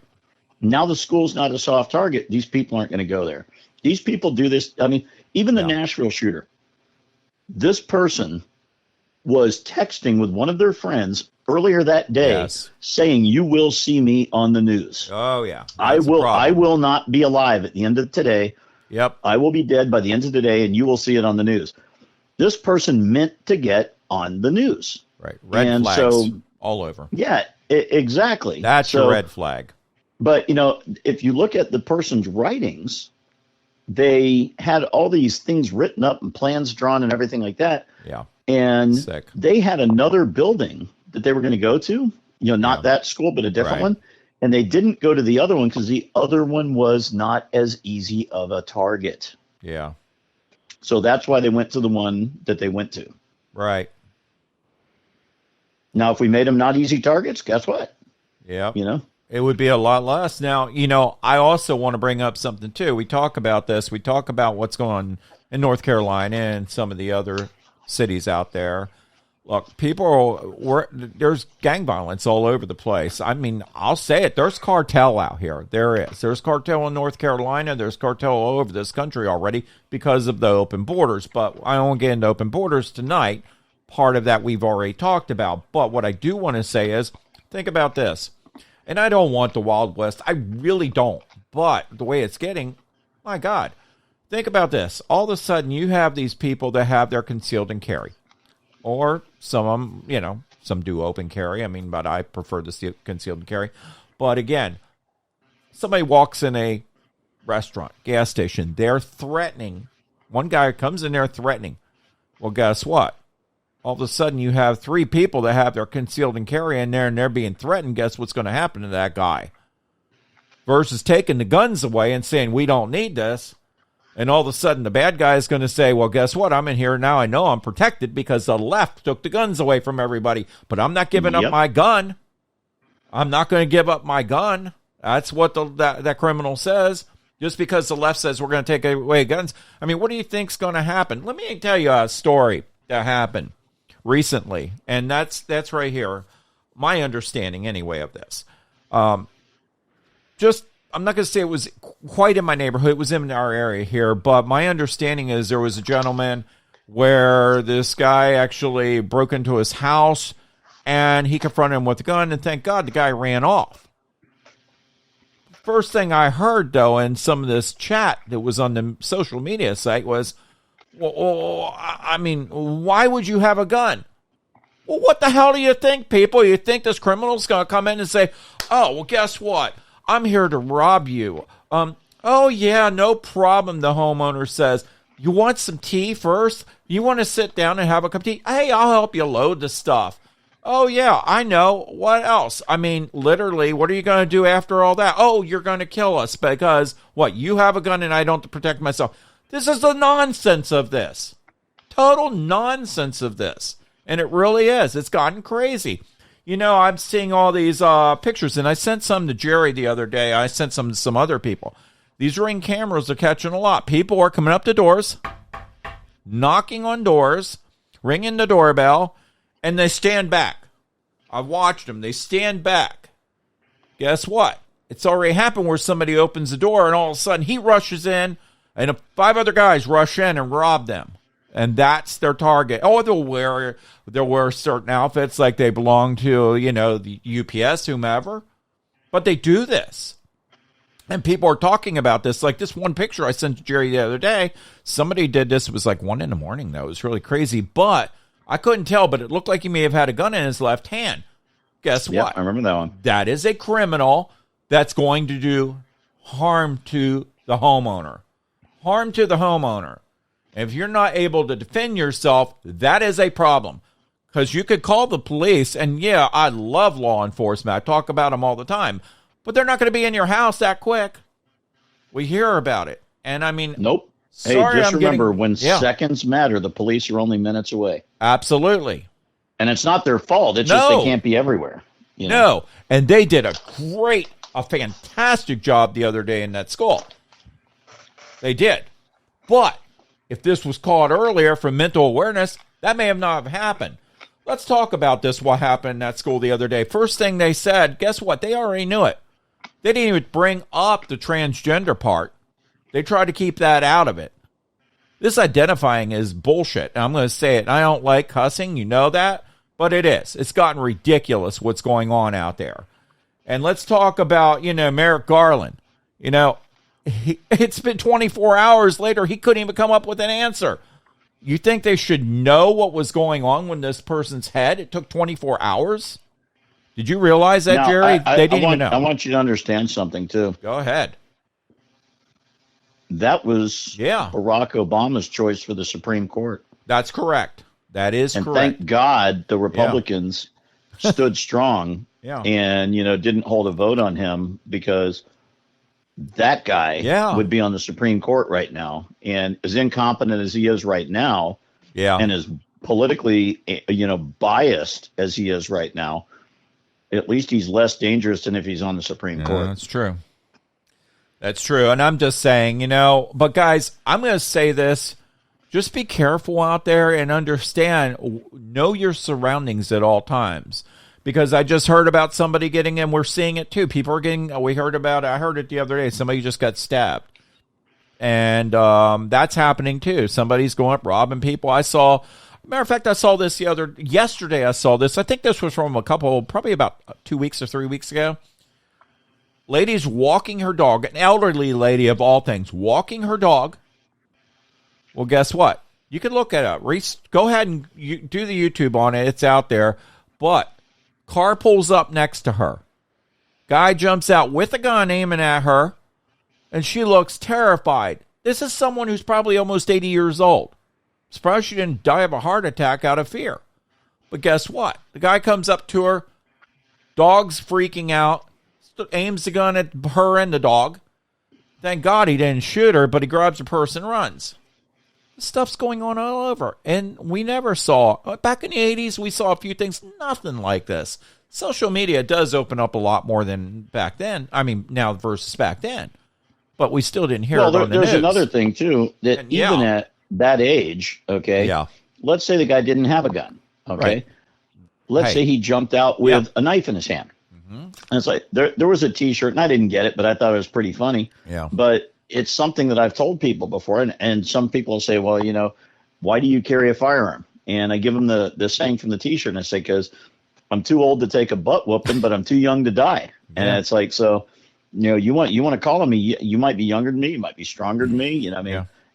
Now the school's not a soft target. These people aren't going to go there. These people do this. I mean, even the Yeah. Nashville shooter, this person was texting with one of their friends earlier that day, Yes. saying, "You will see me on the news. Oh, yeah. I That's a will. problem. I will not be alive at the end of today. Yep. I will be dead by the end of the day, and you will see it on the news." This person meant to get on the news. Right. Red And flags so- all over. Yeah, exactly. That's So, your red flag. But if you look at the person's writings, they had all these things written up and plans drawn and everything like that. Yeah. And Sick. they had another building that they were going to go to, not Yeah. that school, but a different Right. one. And they didn't go to the other one because the other one was not as easy of a target. Yeah. So that's why they went to the one that they went to. Right. Now, if we made them not easy targets, guess what? Yep. It would be a lot less. Now, I also want to bring up something too. We talk about this. We talk about what's going on in North Carolina and some of the other cities out there. Look, there's gang violence all over the place. I mean, I'll say it. There's cartel out here. There is. There's cartel in North Carolina. There's cartel all over this country already because of the open borders. But I won't get into open borders tonight. Part of that we've already talked about. But what I do want to say is, think about this. And I don't want the Wild West. I really don't. But the way it's getting, my God. Think about this. All of a sudden, you have these people that have their concealed and carry. Or some of them, some do open carry. I mean, but I prefer the concealed and carry. But again, somebody walks in a restaurant, gas station. They're threatening. One guy comes in there threatening. Well, guess what? All of a sudden, you have three people that have their concealed and carry in there, and they're being threatened. Guess what's going to happen to that guy? Versus taking the guns away and saying, we don't need this. And all of a sudden, the bad guy is going to say, well, guess what? I'm in here now. I know I'm protected because the left took the guns away from everybody. But I'm not giving up my gun. I'm not going to give up my gun. That's what that criminal says. Just because the left says we're going to take away guns. I mean, what do you think's going to happen? Let me tell you a story that happened recently, and that's right here. My understanding, anyway, of this. I'm not going to say it was quite in my neighborhood. It was in our area here, but my understanding is there was a gentleman where this guy actually broke into his house, and he confronted him with a gun, and thank God the guy ran off. First thing I heard, though, in some of this chat that was on the social media site was, well, I mean, why would you have a gun? Well, what the hell do you think, people? You think this criminal's going to come in and say, oh, well, guess what? I'm here to rob you. Oh, yeah, no problem, the homeowner says. You want some tea first? You want to sit down and have a cup of tea? Hey, I'll help you load the stuff. Oh, yeah, I know. What else? I mean, literally, what are you going to do after all that? Oh, you're going to kill us because, what, you have a gun and I don't protect myself. This is the nonsense of this. Total nonsense of this. And it really is. It's gotten crazy. I'm seeing all these pictures, and I sent some to Jerry the other day. I sent some to some other people. These Ring cameras are catching a lot. People are coming up to doors, knocking on doors, ringing the doorbell, and they stand back. I've watched them. They stand back. Guess what? It's already happened where somebody opens the door, and all of a sudden he rushes in, and 5 other guys rush in and rob them. And that's their target. Oh, they'll wear certain outfits like they belong to, the UPS, whomever. But they do this. And people are talking about this. Like this one picture I sent to Jerry the other day. Somebody did this. It was like 1 a.m, though. It was really crazy. But I couldn't tell, but it looked like he may have had a gun in his left hand. Guess what? I remember that one. That is a criminal that's going to do harm to the homeowner. Harm to the homeowner. If you're not able to defend yourself, that is a problem. Because you could call the police, and yeah, I love law enforcement. I talk about them all the time. But they're not going to be in your house that quick. We hear about it. And I mean... Nope. Sorry, hey, just remember, when yeah. seconds matter, the police are only minutes away. Absolutely. And it's not their fault. It's just they can't be everywhere. No. And they did a fantastic job the other day in that school. They did. But if this was caught earlier from mental awareness, that may have not have happened. Let's talk about this, what happened in that school the other day. First thing they said, guess what? They already knew it. They didn't even bring up the transgender part. They tried to keep that out of it. This identifying is bullshit. I'm going to say it. I don't like cussing. You know that. But it is. It's gotten ridiculous what's going on out there. And let's talk about, Merrick Garland. It's been 24 hours later. He couldn't even come up with an answer. You think they should know what was going on when this person's head? It took 24 hours? Did you realize that, now, Jerry? They didn't even know. I want you to understand something, too. Go ahead. That was Barack Obama's choice for the Supreme Court. That's correct. That is and correct. Thank God the Republicans stood strong and, didn't hold a vote on him, because that guy would be on the Supreme Court right now. And as incompetent as he is right now and as politically, biased as he is right now, at least he's less dangerous than if he's on the Supreme Court. That's true. That's true. And I'm just saying, but guys, I'm going to say this. Just be careful out there and understand, know your surroundings at all times. Because I just heard about somebody getting, and we're seeing it too. People are getting, I heard it the other day. Somebody just got stabbed. And that's happening too. Somebody's going up robbing people. Matter of fact, I saw this yesterday I saw this. I think this was from probably about 2 weeks or 3 weeks ago. Lady's walking her dog, an elderly lady of all things, walking her dog. Well, guess what? You can look at it. Go ahead and do the YouTube on it. It's out there. But car pulls up next to her. Guy jumps out with a gun aiming at her, and she looks terrified. This is someone who's probably almost 80 years old. Surprised she didn't die of a heart attack out of fear. But guess what? The guy comes up to her. Dog's freaking out. Aims the gun at her and the dog. Thank God he didn't shoot her, but he grabs her purse and runs. This stuff's going on all over. And we never saw, back in the 80s, we saw a few things, nothing like this. Social media does open up a lot more than back then. I mean, now versus back then. But we still didn't hear it on the news. There's another thing, too, that even at that age, let's say the guy didn't have a gun, Right. Let's say he jumped out with a knife in his hand. And it's like, there was a T-shirt, and I didn't get it, but I thought it was pretty funny. Yeah. But it's something that I've told people before, and some people say, well, why do you carry a firearm? And I give them the saying from the T-shirt, and I say, because I'm too old to take a butt whooping, but I'm too young to die. And it's like, so, you want to call on me, you might be younger than me, you might be stronger than me,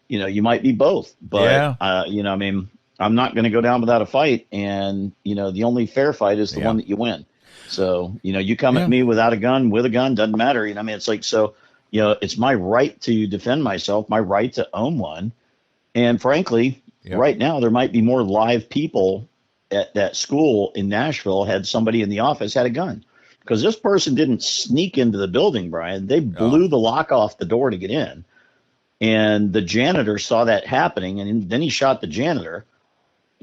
you might be both. But, I'm not going to go down without a fight, and, the only fair fight is the one that you win. So, you come at me without a gun, with a gun, doesn't matter. It's like, so, it's my right to defend myself, my right to own one. And frankly, right now, there might be more live people at that school in Nashville had somebody in the office had a gun. Because this person didn't sneak into the building, Brian. They blew the lock off the door to get in. And the janitor saw that happening, and then he shot the janitor.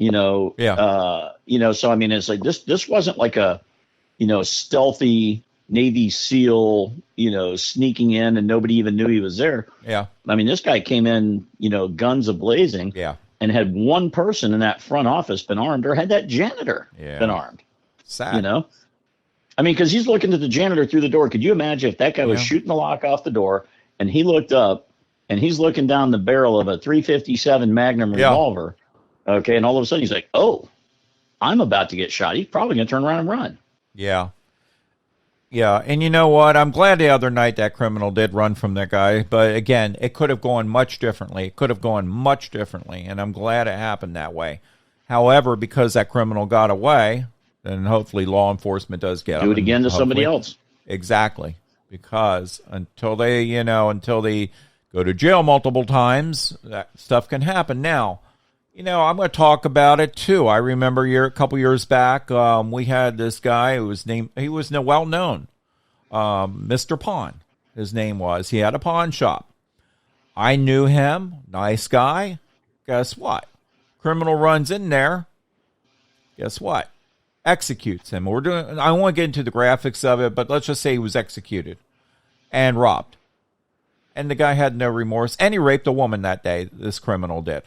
So, it's like this wasn't like a, stealthy Navy SEAL, sneaking in and nobody even knew he was there. Yeah. This guy came in, guns a-blazing. Yeah. And had one person in that front office been armed, or had that janitor been armed. Sad. Because he's looking at the janitor through the door. Could you imagine if that guy was shooting the lock off the door and he looked up and he's looking down the barrel of a .357 Magnum revolver Okay. And all of a sudden he's like, oh, I'm about to get shot. He's probably going to turn around and run. Yeah. Yeah, and you know what? I'm glad the other night that criminal did run from that guy, but again, it could have gone much differently. It could have gone much differently, and I'm glad it happened that way. However, because that criminal got away, then hopefully law enforcement does get him. Do it again to somebody hopefully- else. Exactly. Because until they go to jail multiple times, that stuff can happen. Now, I'm going to talk about it too. I remember a couple years back, we had this guy he was well known, Mr. Pawn. His name was. He had a pawn shop. I knew him, nice guy. Guess what? Criminal runs in there. Guess what? Executes him. I won't get into the graphics of it, but let's just say he was executed and robbed. And the guy had no remorse, and he raped a woman that day. This criminal did.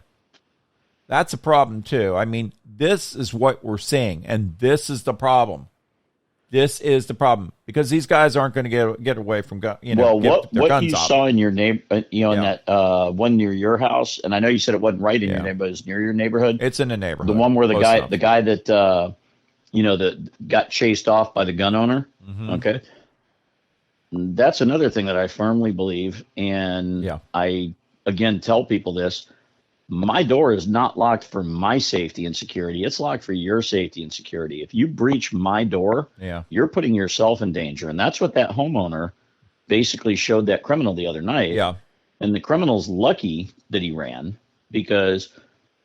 That's a problem, too. I mean, this is what we're seeing, and this is the problem. This is the problem, because these guys aren't going to get away from their what guns you off. saw in your neighbor, in Yeah. that one near your house, and I know you said it wasn't right in Yeah. your neighborhood, but it's near your neighborhood. It's in the neighborhood. The one where Close enough. the guy that that got chased off by the gun owner. Mhm. Okay, that's another thing that I firmly believe, and Yeah. I again tell people this. My door is not locked for my safety and security. It's locked for your safety and security. If you breach my door, Yeah. you're putting yourself in danger. And that's what that homeowner basically showed that criminal the other night. Yeah. And the criminal's lucky that he ran, because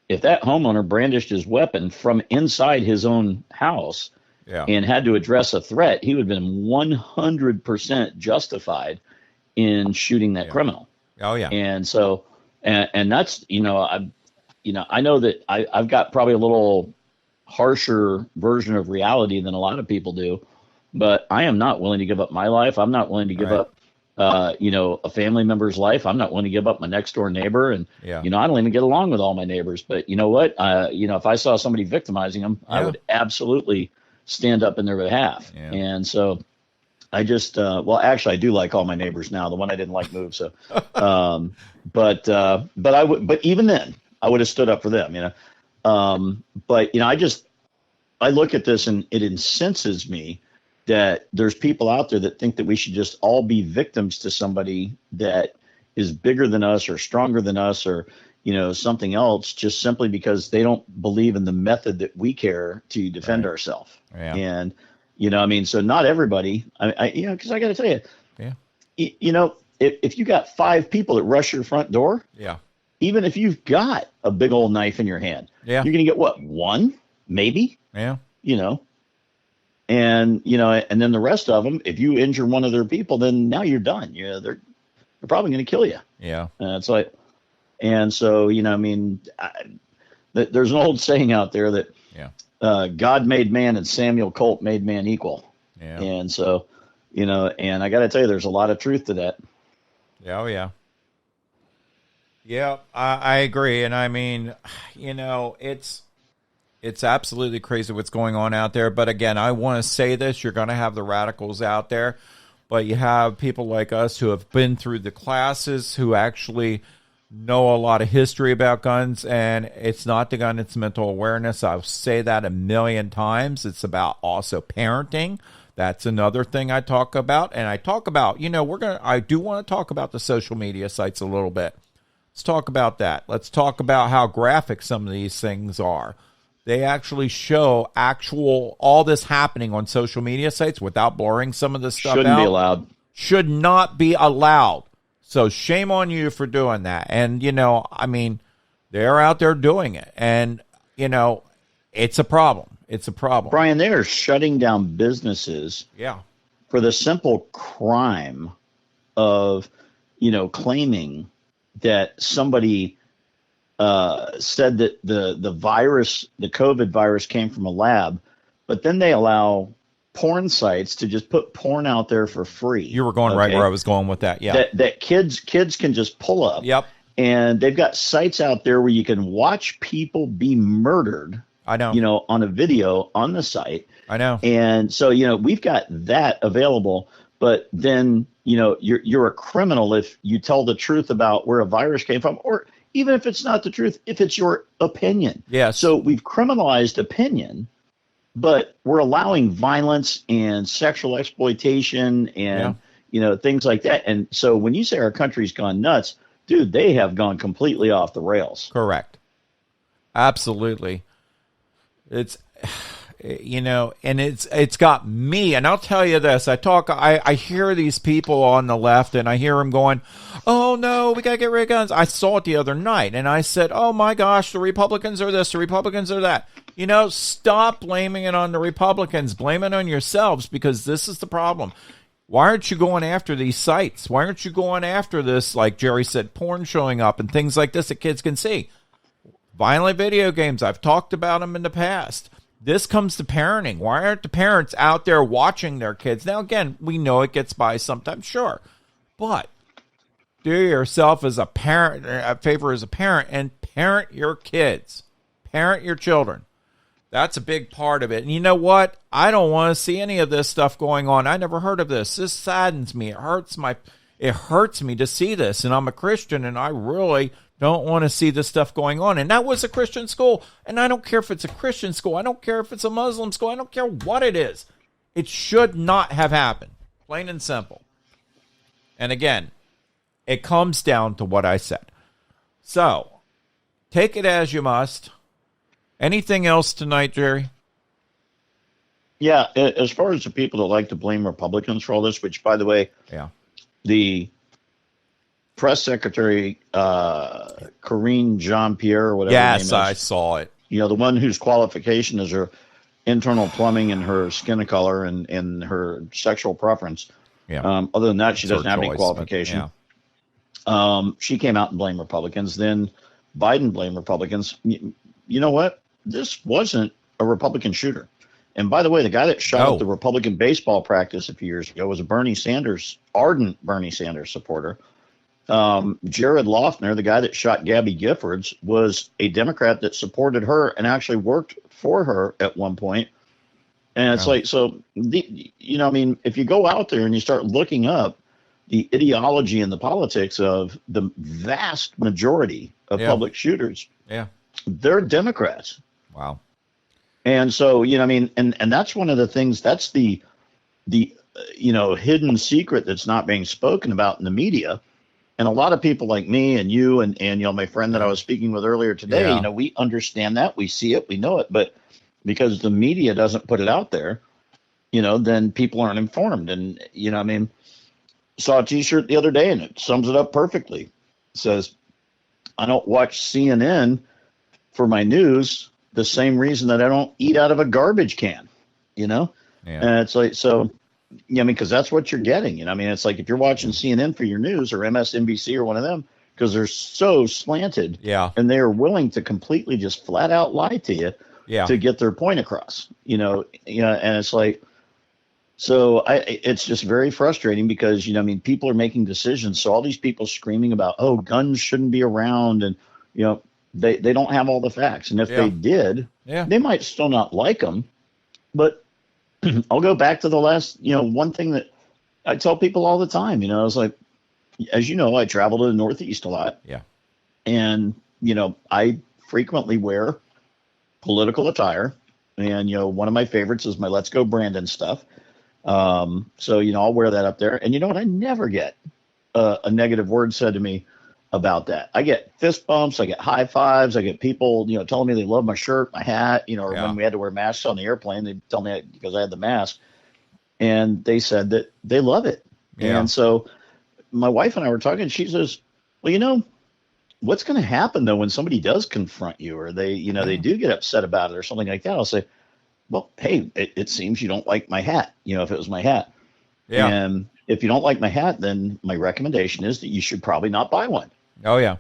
if that homeowner brandished his weapon from inside his own house Yeah. and had to address a threat, he would have been 100% justified in shooting that criminal. Oh, yeah. And so, and that's, I know that I've got probably a little harsher version of reality than a lot of people do, but I am not willing to give up my life. I'm not willing to give Right. up, a family member's life. I'm not willing to give up my next door neighbor. And, Yeah. I don't even get along with all my neighbors, but you know what? If I saw somebody victimizing them, I Yeah. would absolutely stand up in their behalf. Yeah. And so I just, actually I do like all my neighbors now. The one I didn't like moved. So, but even then I would have stood up for them, I look at this and it incenses me that there's people out there that think that we should just all be victims to somebody that is bigger than us or stronger than us or, something else, just simply because they don't believe in the method that we care to defend ourselves. Yeah. And, so not everybody, because I got to tell you, Yeah. if you got 5 people that rush your front door, Yeah. even if you've got a big old knife in your hand, Yeah. you're going to get what? 1, maybe, Yeah. and, and then the rest of them, if you injure one of their people, then now you're done. They're probably going to kill you. Yeah. It's like, and so, there's an old saying out there that God made man and Samuel Colt made man equal. Yeah. And so, and I got to tell you, there's a lot of truth to that. Yeah, oh yeah. Yeah, I agree. And I mean, it's absolutely crazy what's going on out there. But again, I want to say this, you're going to have the radicals out there, but you have people like us who have been through the classes, who actually know a lot of history about guns, and it's not the gun, it's mental awareness. I'll say that a million times. It's about also parenting. That's another thing I talk about. And I talk about, I do want to talk about the social media sites a little bit. Let's talk about that. Let's talk about how graphic some of these things are. They actually show all this happening on social media sites without blurring some of the stuff Shouldn't out. be allowed. Should not be allowed. So shame on you for doing that. And, they're out there doing it. And, it's a problem. It's a problem. Brian, they are shutting down businesses Yeah. for the simple crime of, claiming that somebody said that the virus, the COVID virus, came from a lab, but then they allow porn sites to just put porn out there for free. You were going right where I was going with that. Yeah. That kids can just pull up. Yep. And they've got sites out there where you can watch people be murdered. I know. On a video on the site. I know. And so, we've got that available, but then, you're a criminal if you tell the truth about where a virus came from, or even if it's not the truth, if it's your opinion. Yes. So we've criminalized opinion, but we're allowing violence and sexual exploitation Yeah. and things like that. And so when you say our country's gone nuts, dude, they have gone completely off the rails. Correct. Absolutely. It's and it's got me, and I'll tell you this, I hear these people on the left, and I hear them going, oh no, we gotta get rid of guns. I saw it the other night, and I said, oh my gosh, the Republicans are this, the Republicans are that. Stop blaming it on the Republicans, blame it on yourselves, because this is the problem. Why aren't you going after these sites? Why aren't you going after this, like Jerry said, porn showing up and things like this that kids can see? Violent video games, I've talked about them in the past. This comes to parenting. Why aren't the parents out there watching their kids? Now, again, we know it gets by sometimes, sure. But do yourself as a parent, a favor as a parent, and parent your kids. Parent your children. That's a big part of it. And you know what? I don't want to see any of this stuff going on. I never heard of this. This saddens me. It hurts me to see this. And I'm a Christian, and I really don't want to see this stuff going on. And that was a Christian school. And I don't care if it's a Christian school. I don't care if it's a Muslim school. I don't care what it is. It should not have happened. Plain and simple. And again, it comes down to what I said. So, take it as you must. Anything else tonight, Jerry? Yeah, as far as the people that like to blame Republicans for all this, which, by the way, Yeah. the press secretary, Karine Jean-Pierre, or whatever her name Yes, is, I saw it. the one whose qualification is her internal plumbing and her skin color and her sexual preference. Yeah. Other than that, she It's her doesn't have any choice, qualification. but yeah. She came out and blamed Republicans. Then Biden blamed Republicans. You know what? This wasn't a Republican shooter. And by the way, the guy that shot No. up the Republican baseball practice a few years ago was a Bernie Sanders, ardent Bernie Sanders supporter. Jared Loughner, the guy that shot Gabby Giffords, was a Democrat that supported her and actually worked for her at one point. And it's Yeah. like, so, if you go out there and you start looking up the ideology and the politics of the vast majority of Yeah. public shooters, Yeah. they're Democrats. Wow. And so, and that's one of the things, that's the hidden secret that's not being spoken about in the media. And a lot of people like me and you and my friend that I was speaking with earlier today, Yeah. we understand that, we see it, we know it, but because the media doesn't put it out there, then people aren't informed. And, saw a t-shirt the other day and it sums it up perfectly. It says, I don't watch CNN for my news the same reason that I don't eat out of a garbage can, Yeah. And it's like, so, because that's what you're getting. It's like if you're watching CNN for your news or MSNBC or one of them, because they're so slanted, Yeah. and they are willing to completely just flat out lie to you Yeah. to get their point across, and it's like, so it's just very frustrating because, people are making decisions. So all these people screaming about, oh, guns shouldn't be around. And, they don't have all the facts. And if Yeah. they did, Yeah. they might still not like them. But I'll go back to the last, one thing that I tell people all the time, I was like, as you know, I travel to the Northeast a lot. Yeah. And, I frequently wear political attire. And, one of my favorites is my Let's Go Brandon stuff. So, I'll wear that up there. And you know what? I never get a negative word said to me about that. I get fist bumps. I get high fives. I get people, telling me they love my shirt, my hat, or Yeah. when we had to wear masks on the airplane, they tell me because I had the mask. And they said that they love it. Yeah. And so my wife and I were talking. She says, well, what's going to happen, though, when somebody does confront you or they, they do get upset about it or something like that? I'll say, well, hey, it seems you don't like my hat, if it was my hat. Yeah. And if you don't like my hat, then my recommendation is that you should probably not buy one. Oh, yeah.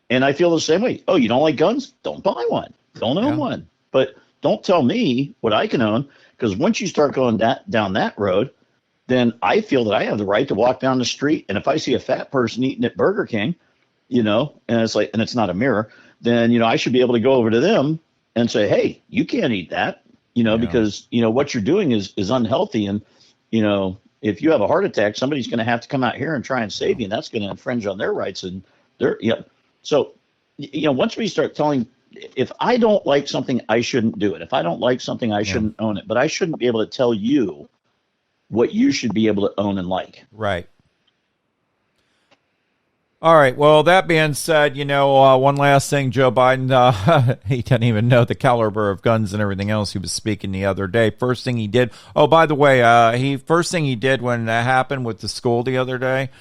And I feel the same way. Oh, you don't like guns? Don't buy one. Don't own Yeah. one. But don't tell me what I can own, because once you start going down that road, then I feel that I have the right to walk down the street. And if I see a fat person eating at Burger King, and it's like, and it's not a mirror, then, I should be able to go over to them and say, hey, you can't eat that, because, what you're doing is unhealthy. And, if you have a heart attack, somebody's going to have to come out here and try and save you. And that's going to infringe on their rights. And so, once we start telling, if I don't like something, I shouldn't do it. If I don't like something, I shouldn't own it. But I shouldn't be able to tell you what you should be able to own and like. Right. All right. Well, that being said, one last thing, Joe Biden, he doesn't even know the caliber of guns and everything else. He was speaking the other day. First thing he did. Oh, by the way, first thing he did when that happened with the school the other day,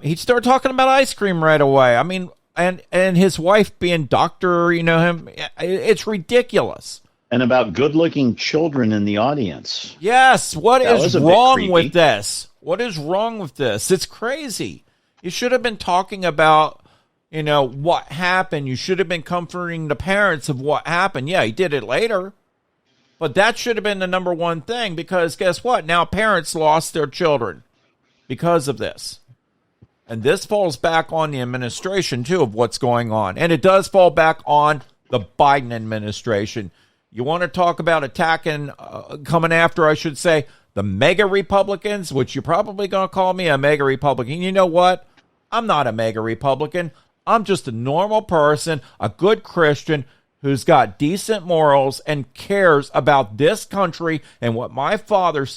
he started talking about ice cream right away. I mean, and his wife being doctor, him, it's ridiculous. And about good-looking children in the audience. Yes. What is wrong with this? What is wrong with this? It's crazy. You should have been talking about, what happened. You should have been comforting the parents of what happened. Yeah, he did it later. But that should have been the number one thing, because guess what? Now parents lost their children because of this. And this falls back on the administration, too, of what's going on. And it does fall back on the Biden administration. You want to talk about attacking, coming after, I should say, the mega Republicans, which you're probably going to call me a mega Republican. You know what? I'm not a mega Republican. I'm just a normal person, a good Christian who's got decent morals and cares about this country and what my father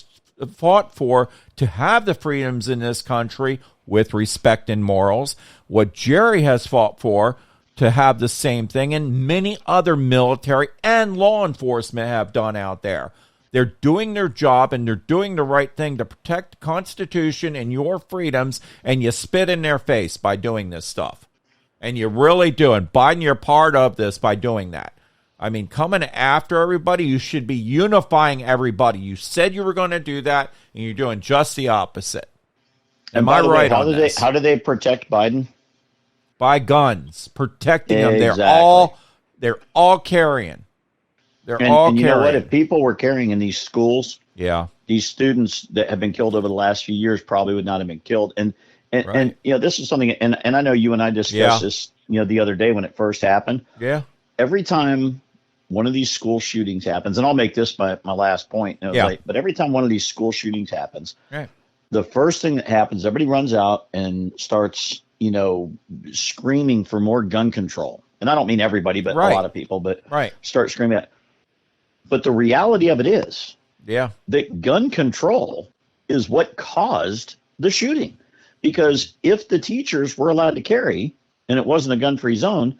fought for, to have the freedoms in this country with respect and morals. What Jerry has fought for, to have the same thing, and many other military and law enforcement have done out there. They're doing their job, and they're doing the right thing to protect the Constitution and your freedoms, and you spit in their face by doing this stuff. And you really do. And Biden, you're part of this by doing that. I mean, coming after everybody, you should be unifying everybody. You said you were going to do that, and you're doing just the opposite. Am I right on this? How do they protect Biden? By guns, protecting them. Exactly. They're all carrying. They're And all you carrying. know what? If people were carrying in these schools, Yeah. these students that have been killed over the last few years probably would not have been killed. And Right. this is something, and I know you and I discussed this, the other day when it first happened. Yeah. Every time one of these school shootings happens, and I'll make this my last point, but every time one of these school shootings happens, Right. the first thing that happens, everybody runs out and starts, screaming for more gun control. And I don't mean everybody, but Right. a lot of people, but Right. start screaming at. But the reality of it is Yeah. that gun control is what caused the shooting. Because if the teachers were allowed to carry and it wasn't a gun-free zone,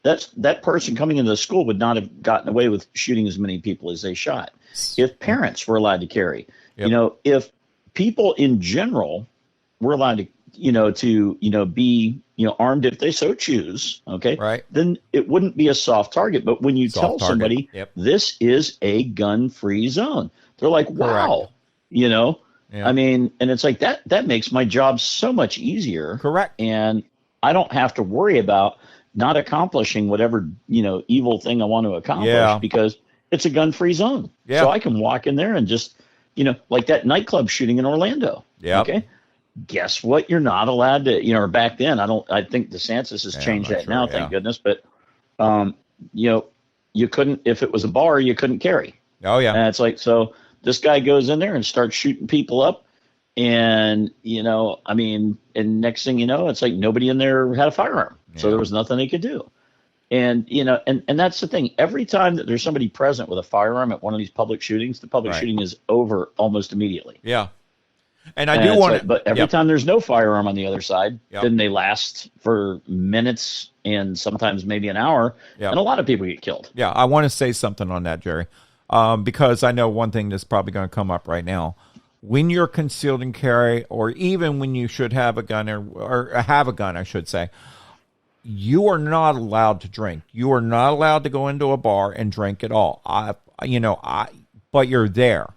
that person coming into the school would not have gotten away with shooting as many people as they shot. If parents were allowed to carry, Yep. if people in general were allowed to, be, armed if they so choose, okay, Right. then it wouldn't be a soft target. But when you Soft tell target. somebody Yep. this is a gun-free zone, they're like, wow, Yeah. I mean, and it's like that makes my job so much easier. Correct. And I don't have to worry about not accomplishing whatever, evil thing I want to accomplish because it's a gun-free zone. Yeah. So I can walk in there and just, like that nightclub shooting in Orlando. Yep. Okay. Guess what? You're not allowed to, or back then, I think DeSantis has changed I'm not that now, sure, thank goodness. But, you couldn't, if it was a bar, you couldn't carry. Oh, yeah. And it's like, so this guy goes in there and starts shooting people up. And, and next thing you know, it's like nobody in there had a firearm. So there was nothing they could do. And, and that's the thing. Every time that there's somebody present with a firearm at one of these public shootings, the public shooting is over almost immediately. Yeah. And I do want to. But every time there's no firearm on the other side, Yep. then they last for minutes and sometimes maybe an hour. Yep. And a lot of people get killed. Yeah, I want to say something on that, Jerry, because I know one thing that's probably going to come up right now. When you're concealed and carry, or even when you should have a gun, or have a gun, I should say, you are not allowed to drink. You are not allowed to go into a bar and drink at all. But you're there.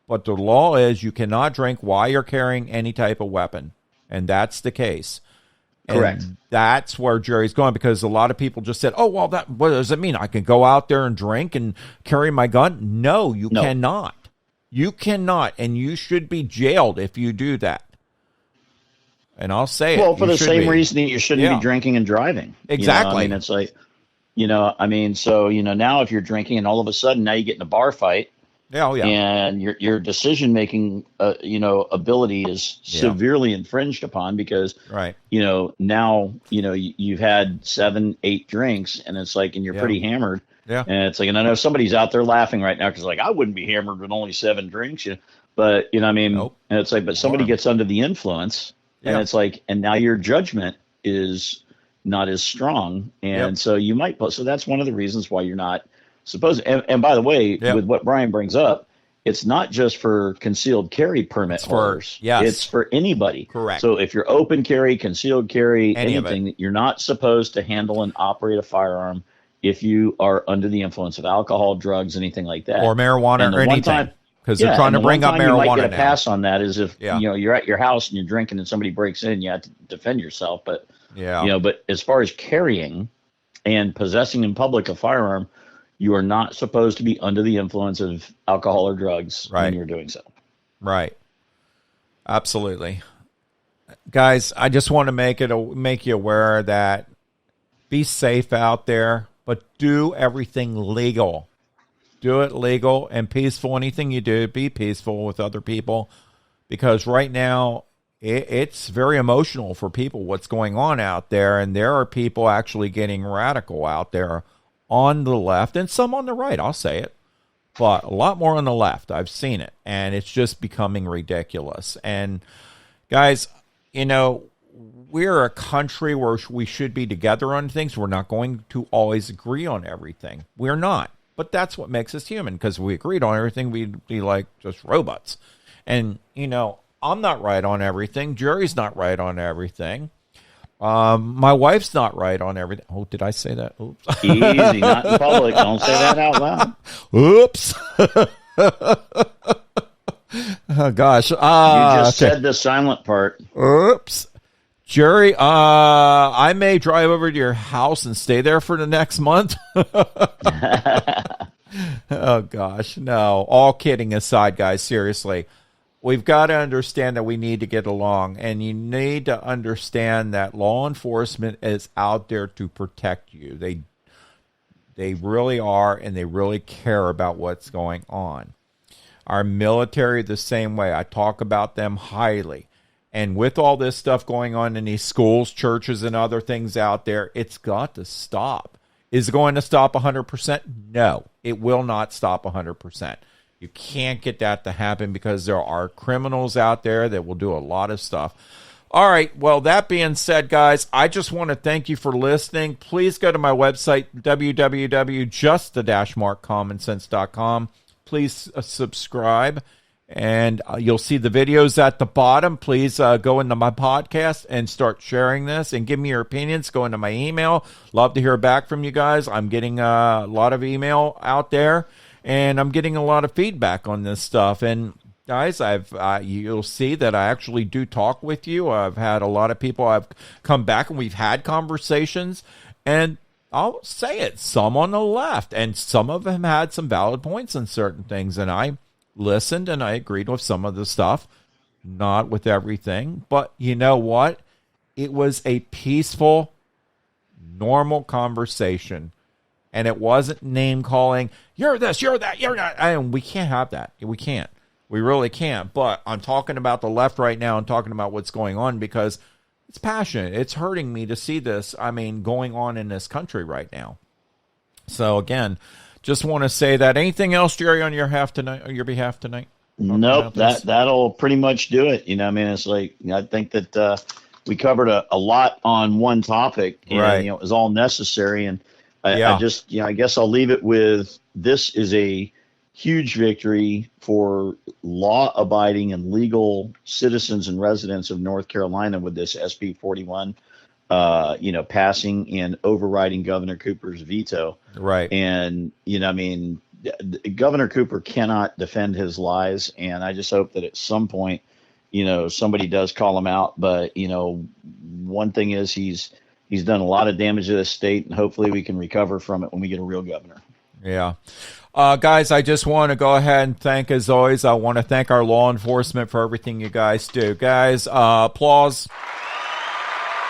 But the law is you cannot drink while you're carrying any type of weapon, and that's the case. Correct. And that's where Jerry's going, because a lot of people just said, "Oh, well, what does it mean? I can go out there and drink and carry my gun?" No, you cannot. You cannot, and you should be jailed if you do that. And I'll say Well, it. for the same reason that you shouldn't be drinking and driving. Exactly. It's like, so, now if you're drinking and all of a sudden now you get in a bar fight, Yeah, oh, yeah. And your decision making, ability is severely infringed upon because, Right. now, you've had 7, 8 drinks, and it's like, and you're pretty hammered. Yeah. And it's like, and I know somebody's out there laughing right now because like, I wouldn't be hammered with only 7 drinks, but what I mean, Nope. and it's like, but somebody gets under the influence, and it's like, and now your judgment is not as strong, and so you might. So that's one of the reasons why you're not supposed. And by the way, with what Brian brings up, it's not just for concealed carry permit holders. It's for anybody. Correct. So if you're open carry, concealed carry, anything, you're not supposed to handle and operate a firearm if you are under the influence of alcohol, drugs, anything like that, or marijuana, or anything. Because they're trying to bring up marijuana you might get a now. pass on that is if you're at your house and you're drinking and somebody breaks in, you have to defend yourself. But but as far as carrying and possessing in public a firearm, you are not supposed to be under the influence of alcohol or drugs when you're doing so. Right. Absolutely. Guys, I just want to make you aware that be safe out there, but do everything legal. Do it legal and peaceful. Anything you do, be peaceful with other people, because right now it's very emotional for people what's going on out there, and there are people actually getting radical out there on the left and some on the right, I'll say it, but a lot more on the left. I've seen it, and it's just becoming ridiculous. And guys, we're a country where we should be together on things. We're not going to always agree on everything. We're not. But that's what makes us human, because we agreed on everything, we'd be like just robots. And, I'm not right on everything. Jerry's not right on everything. My wife's not right on everything. Oh, did I say that? Oops. Easy, not in public. Don't say that out loud. Oops. Oh, gosh. You just said the silent part. Oops. Jerry, I may drive over to your house and stay there for the next month. Oh, gosh. No, all kidding aside, guys, seriously. We've got to understand that we need to get along, and you need to understand that law enforcement is out there to protect you. They really are, and they really care about what's going on. Our military, the same way. I talk about them highly. And with all this stuff going on in these schools, churches, and other things out there, it's got to stop. Is it going to stop 100%? No, it will not stop 100%. You can't get that to happen because there are criminals out there that will do a lot of stuff. All right, well, that being said, guys, I just want to thank you for listening. Please go to my website, www.just-markcommonsense.com. Please subscribe. And you'll see the videos at the bottom. Please go into my podcast and start sharing this and give me your opinions. Go into my email. Love to hear back from you guys. I'm getting a lot of email out there, and I'm getting a lot of feedback on this stuff. And guys, you'll see that I actually do talk with you. I've had a lot of people. I've come back and we've had conversations, and I'll say it. Some on the left, and some of them had some valid points on certain things, and I listened and I agreed with some of the stuff, not with everything. But you know what? It was a peaceful, normal conversation, and it wasn't name calling. You're this, you're that, you're not. And we can't have that. We can't. We really can't. But I'm talking about the left right now and talking about what's going on because it's passionate. It's hurting me to see this, going on in this country right now. So again, just want to say that. Anything else, Jerry, on your behalf tonight? Nope, that'll pretty much do it. It's like, I think that we covered a lot on one topic, and right. It was all necessary. And I guess I'll leave it with, this is a huge victory for law-abiding and legal citizens and residents of North Carolina with this SB 41. Passing and overriding Governor Cooper's veto. Right. And, Governor Cooper cannot defend his lies. And I just hope that at some point, somebody does call him out. But, one thing is he's done a lot of damage to this state, and hopefully we can recover from it when we get a real governor. Yeah. Guys, I just want to go ahead and as always, I want to thank our law enforcement for everything you guys do. Guys, applause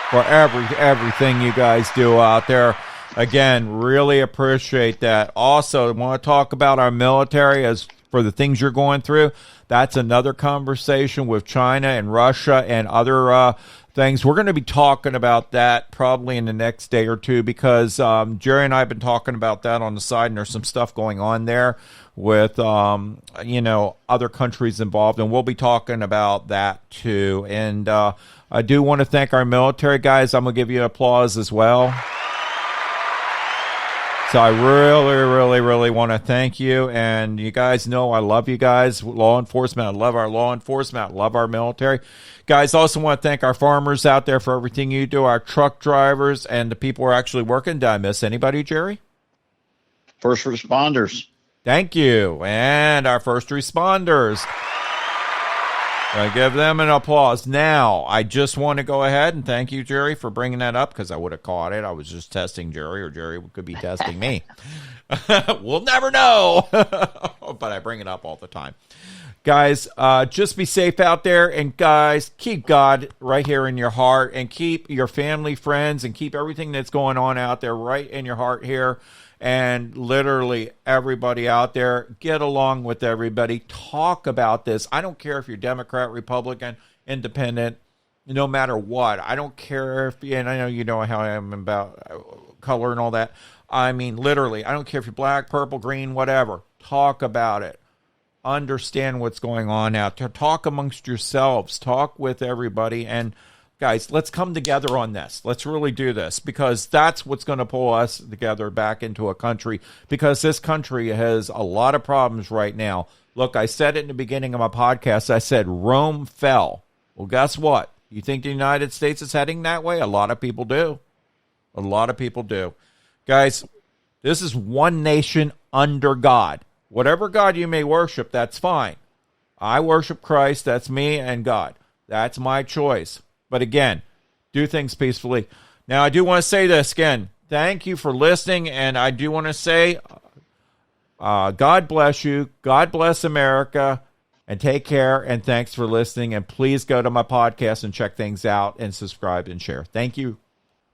for everything you guys do out there. Again, really appreciate that. Also, I want to talk about our military. As for the things you're going through. That's another conversation with China and Russia and other things. We're going to be talking about that probably in the next day or two, because Jerry and I have been talking about that on the side, and there's some stuff going on there with other countries involved, and we'll be talking about that too. And I do want to thank our military guys. I'm going to give you applause as well. So I really, really, really want to thank you. And you guys know I love you guys. Law enforcement, I love our law enforcement. I love our military. Guys, also want to thank our farmers out there for everything you do, our truck drivers, and the people who are actually working. Did I miss anybody, Jerry? First responders. Thank you. And our first responders. I give them an applause. Now, I just want to go ahead and thank you, Jerry, for bringing that up, because I would have caught it. I was just testing Jerry, or Jerry could be testing me. We'll never know. But I bring it up all the time. Guys, just be safe out there. And guys, keep God right here in your heart, and keep your family, friends, and keep everything that's going on out there right in your heart here. And literally everybody out there, get along with everybody. Talk about this. I don't care if you're Democrat, Republican, Independent, no matter what. I don't care if, and I know you know how I am about color and all that. I mean, literally, I don't care if you're black, purple, green, whatever. Talk about it. Understand what's going on out there. Talk amongst yourselves. Talk with everybody. And guys, let's come together on this. Let's really do this, because that's what's going to pull us together back into a country, because this country has a lot of problems right now. Look, I said it in the beginning of my podcast. I said Rome fell. Well, guess what? You think the United States is heading that way? A lot of people do. A lot of people do. Guys, this is one nation under God. Whatever God you may worship, that's fine. I worship Christ. That's me and God. That's my choice. But again, do things peacefully. Now, I do want to say this again. Thank you for listening. And I do want to say, God bless you. God bless America. And take care. And thanks for listening. And please go to my podcast and check things out and subscribe and share. Thank you.